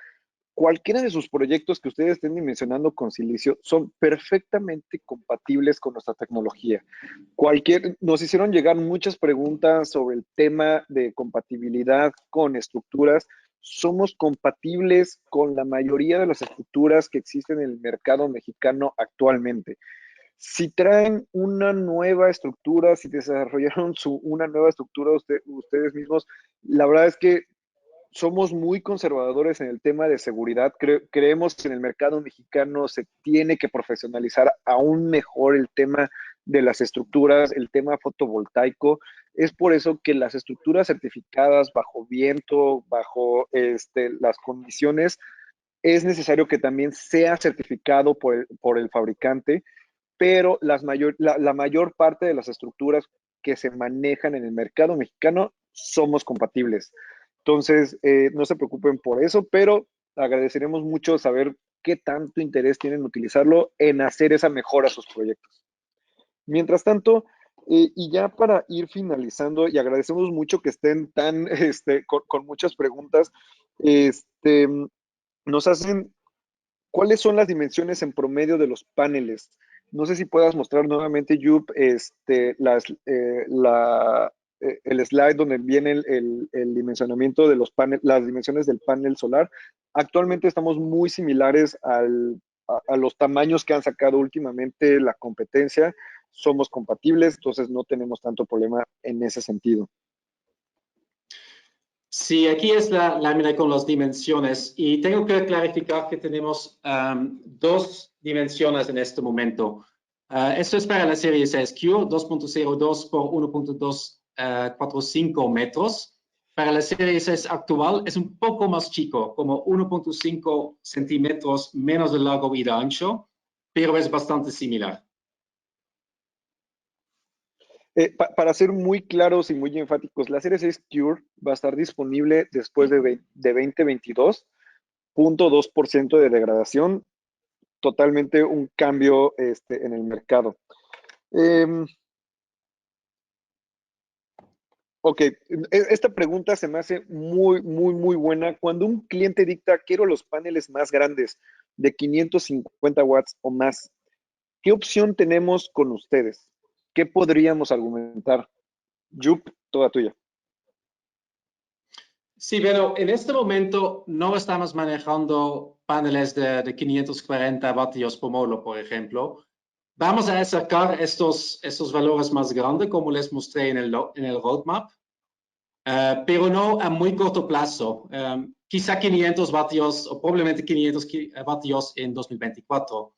cualquiera de sus proyectos que ustedes estén dimensionando con silicio son perfectamente compatibles con nuestra tecnología. Nos hicieron llegar muchas preguntas sobre el tema de compatibilidad con estructuras. Somos compatibles con la mayoría de las estructuras que existen en el mercado mexicano actualmente. Si traen una nueva estructura, si desarrollaron una nueva estructura ustedes mismos, la verdad es que somos muy conservadores en el tema de seguridad. Creemos que en el mercado mexicano se tiene que profesionalizar aún mejor el tema de las estructuras, el tema fotovoltaico. Es por eso que las estructuras certificadas bajo viento, bajo las condiciones, es necesario que también sea certificado por el fabricante, pero la mayor parte de las estructuras que se manejan en el mercado mexicano somos compatibles. Entonces, no se preocupen por eso, pero agradeceremos mucho saber qué tanto interés tienen en utilizarlo en hacer esa mejora a sus proyectos. Mientras tanto, y ya para ir finalizando, y agradecemos mucho que estén tan, con muchas preguntas, nos hacen, ¿cuáles son las dimensiones en promedio de los paneles? No sé si puedas mostrar nuevamente, Yup, el slide donde viene el dimensionamiento de los paneles, las dimensiones del panel solar. Actualmente estamos muy similares a los tamaños que han sacado últimamente la competencia. Somos compatibles, entonces no tenemos tanto problema en ese sentido. Sí, aquí es la lámina con las dimensiones y tengo que clarificar que tenemos dos dimensiones en este momento. Esto es para la serie 6Q, 2.02 por 1.245 metros. Para la serie 6 actual es un poco más chico, como 1.5 centímetros menos de largo y de ancho, pero es bastante similar. Para ser muy claros y muy enfáticos, la serie 6 Cure va a estar disponible después de 2022, 0.2% de degradación, totalmente un cambio en el mercado. Ok, esta pregunta se me hace muy buena. Cuando un cliente dicta, quiero los paneles más grandes, de 550 watts o más, ¿qué opción tenemos con ustedes? ¿Qué podríamos argumentar? Yup, toda tuya. Sí, pero en este momento no estamos manejando paneles de 540 vatios por módulo, por ejemplo. Vamos a acercar estos valores más grandes, como les mostré en el roadmap, pero no a muy corto plazo. Quizá 500 vatios o probablemente 500 vatios en 2024.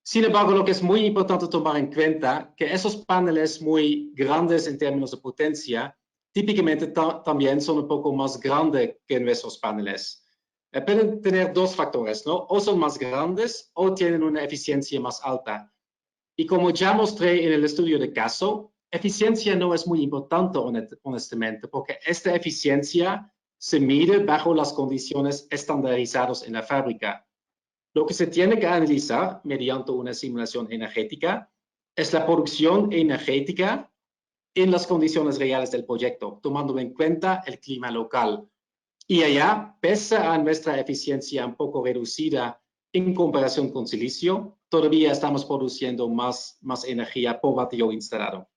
Sin embargo, lo que es muy importante tomar en cuenta que esos paneles muy grandes en términos de potencia típicamente también son un poco más grandes que nuestros paneles. Pueden tener dos factores, ¿no? O son más grandes o tienen una eficiencia más alta. Y como ya mostré en el estudio de caso, eficiencia no es muy importante, honestamente, porque esta eficiencia se mide bajo las condiciones estandarizadas en la fábrica. Lo que se tiene que analizar mediante una simulación energética es la producción energética en las condiciones reales del proyecto, tomando en cuenta el clima local. Y allá, pese a nuestra eficiencia un poco reducida en comparación con silicio, todavía estamos produciendo más energía por vatio instalado.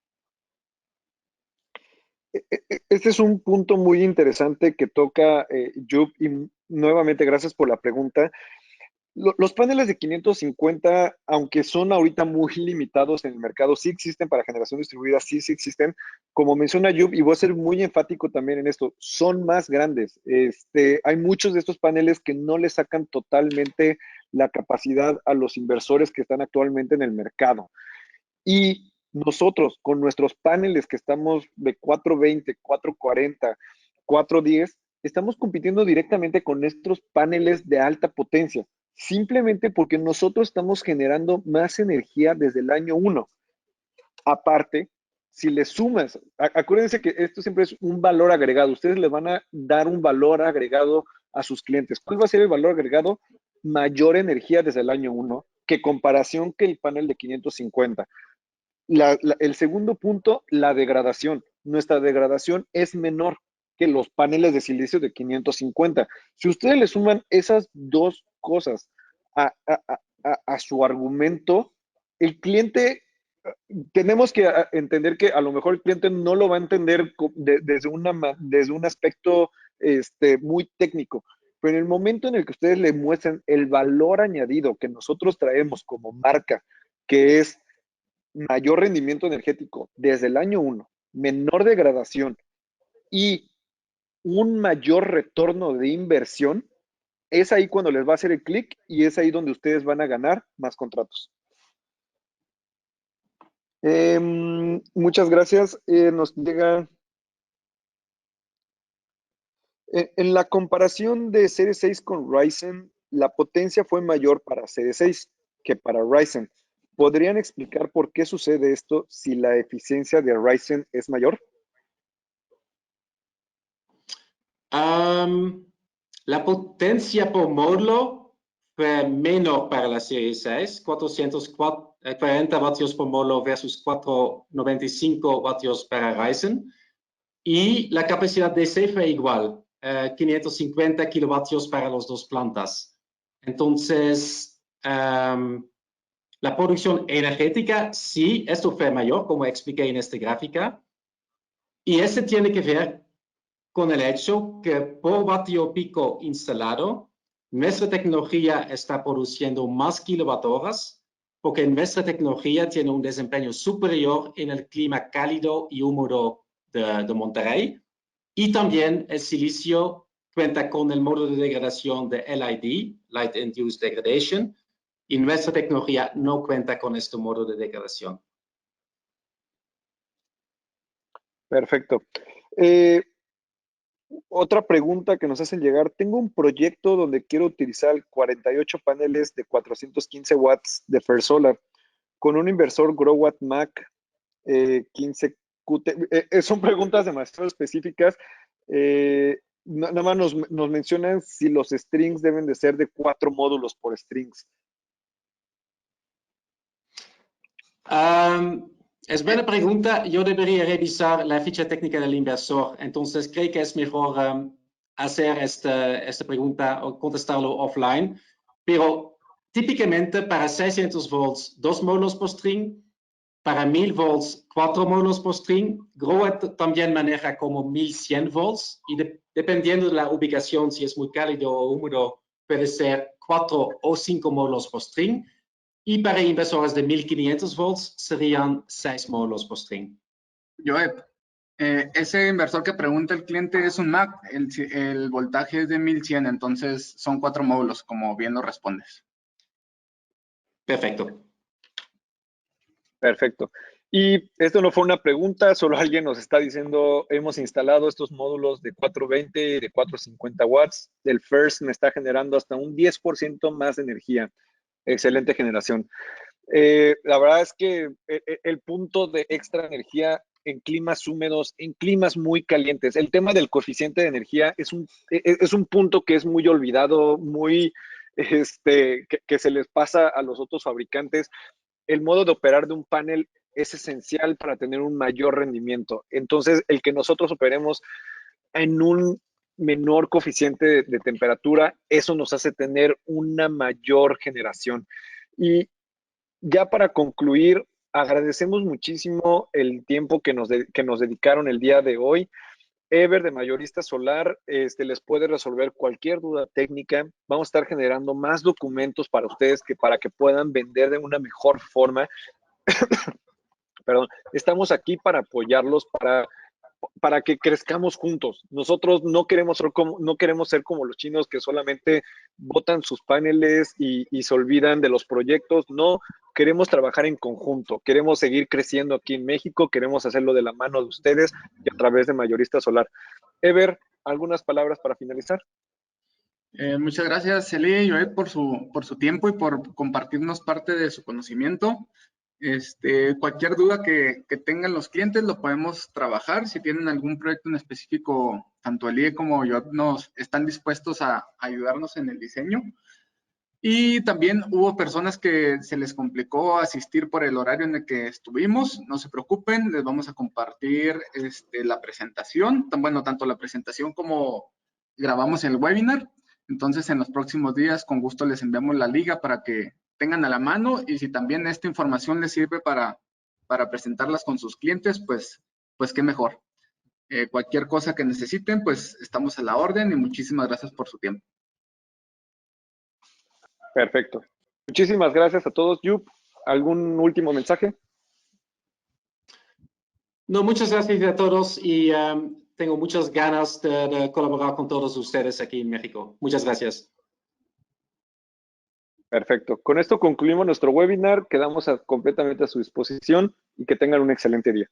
Este es un punto muy interesante que toca Yup, y nuevamente gracias por la pregunta. Los paneles de 550, aunque son ahorita muy limitados en el mercado, sí existen para generación distribuida, sí existen. Como menciona Yup, y voy a ser muy enfático también en esto, son más grandes. Hay muchos de estos paneles que no le sacan totalmente la capacidad a los inversores que están actualmente en el mercado. Y nosotros, con nuestros paneles que estamos de 420, 440, 410, estamos compitiendo directamente con estos paneles de alta potencia, simplemente porque nosotros estamos generando más energía desde el año 1. Aparte, si le sumas, acuérdense que esto siempre es un valor agregado. Ustedes le van a dar un valor agregado a sus clientes. ¿Cuál va a ser el valor agregado? Mayor energía desde el año 1 que comparación que el panel de 550. El segundo punto, la degradación. Nuestra degradación es menor que los paneles de silicio de 550. Si ustedes le suman esas dos cosas a su argumento, el cliente, tenemos que entender que a lo mejor el cliente no lo va a entender desde un aspecto muy técnico, pero en el momento en el que ustedes le muestran el valor añadido que nosotros traemos como marca, que es mayor rendimiento energético desde el año 1, menor degradación y un mayor retorno de inversión, es ahí cuando les va a hacer el clic y es ahí donde ustedes van a ganar más contratos. Muchas gracias. Nos llega en la comparación de Series 6 con Ryzen, la potencia fue mayor para Series 6 que para Ryzen. ¿Podrían explicar por qué sucede esto si la eficiencia de Ryzen es mayor? La potencia por módulo fue menor para la serie 6, 440 vatios por módulo versus 495 vatios para Ryzen. Y la capacidad DC fue igual, 550 kilovatios para las dos plantas. Entonces, la producción energética, sí, esto fue mayor, como expliqué en esta gráfica. Y este tiene que ver con el hecho que por vatio pico instalado, nuestra tecnología está produciendo más kilowatt-horas porque nuestra tecnología tiene un desempeño superior en el clima cálido y húmedo de Monterrey. Y también el silicio cuenta con el modo de degradación de LID, Light Induced Degradation, y nuestra tecnología no cuenta con este modo de degradación. Perfecto. Otra pregunta que nos hacen llegar, tengo un proyecto donde quiero utilizar 48 paneles de 415 watts de First Solar con un inversor Growatt Mac 15 QT. Son preguntas demasiado específicas. Nada más nos mencionan si los strings deben de ser de 4 módulos por strings. Es buena pregunta. Yo debería revisar la ficha técnica del inversor. Entonces, creo que es mejor hacer esta pregunta o contestarlo offline. Pero típicamente para 600 volts, 2 módulos por string. Para 1000 volts, 4 módulos por string. Growatt también maneja como 1100 volts. Y dependiendo de la ubicación, si es muy cálido o húmedo, puede ser 4 o 5 módulos por string. Y para inversores de 1500 volts serían 6 módulos por string. Joep, ese inversor que pregunta el cliente es un Mac, el voltaje es de 1100, entonces son 4 módulos, como bien lo respondes. Perfecto. Perfecto. Y esto no fue una pregunta, solo alguien nos está diciendo, hemos instalado estos módulos de 420 y de 450 watts. El First me está generando hasta un 10% más de energía. Excelente generación. La verdad es que el punto de extra energía en climas húmedos, en climas muy calientes, el tema del coeficiente de energía es un punto que es muy olvidado, muy, que se les pasa a los otros fabricantes. El modo de operar de un panel es esencial para tener un mayor rendimiento. Entonces, el que nosotros operemos en un menor coeficiente de temperatura, eso nos hace tener una mayor generación. Y ya para concluir, agradecemos muchísimo el tiempo que nos dedicaron el día de hoy. Ever de Mayorista Solar les puede resolver cualquier duda técnica. Vamos a estar generando más documentos para ustedes para que puedan vender de una mejor forma. Perdón, estamos aquí para apoyarlos, para que crezcamos juntos. Nosotros no queremos ser como los chinos que solamente botan sus paneles y se olvidan de los proyectos. No, queremos trabajar en conjunto. Queremos seguir creciendo aquí en México. Queremos hacerlo de la mano de ustedes y a través de Mayorista Solar. Ever, ¿algunas palabras para finalizar? Muchas gracias, Celia y Joep, por su tiempo y por compartirnos parte de su conocimiento. Cualquier duda que tengan los clientes lo podemos trabajar. Si tienen algún proyecto en específico, tanto Elie como yo nos están dispuestos a ayudarnos en el diseño. Y también hubo personas que se les complicó asistir por el horario en el que estuvimos. No se preocupen, les vamos a compartir la presentación. Bueno, tanto la presentación como grabamos el webinar. Entonces, en los próximos días, con gusto les enviamos la liga para que tengan a la mano, y si también esta información les sirve para presentarlas con sus clientes, pues qué mejor. Cualquier cosa que necesiten, pues estamos a la orden, y muchísimas gracias por su tiempo. Perfecto. Muchísimas gracias a todos. Yup, ¿algún último mensaje? No, muchas gracias a todos y tengo muchas ganas de colaborar con todos ustedes aquí en México. Muchas gracias. Perfecto. Con esto concluimos nuestro webinar. Quedamos completamente a su disposición y que tengan un excelente día.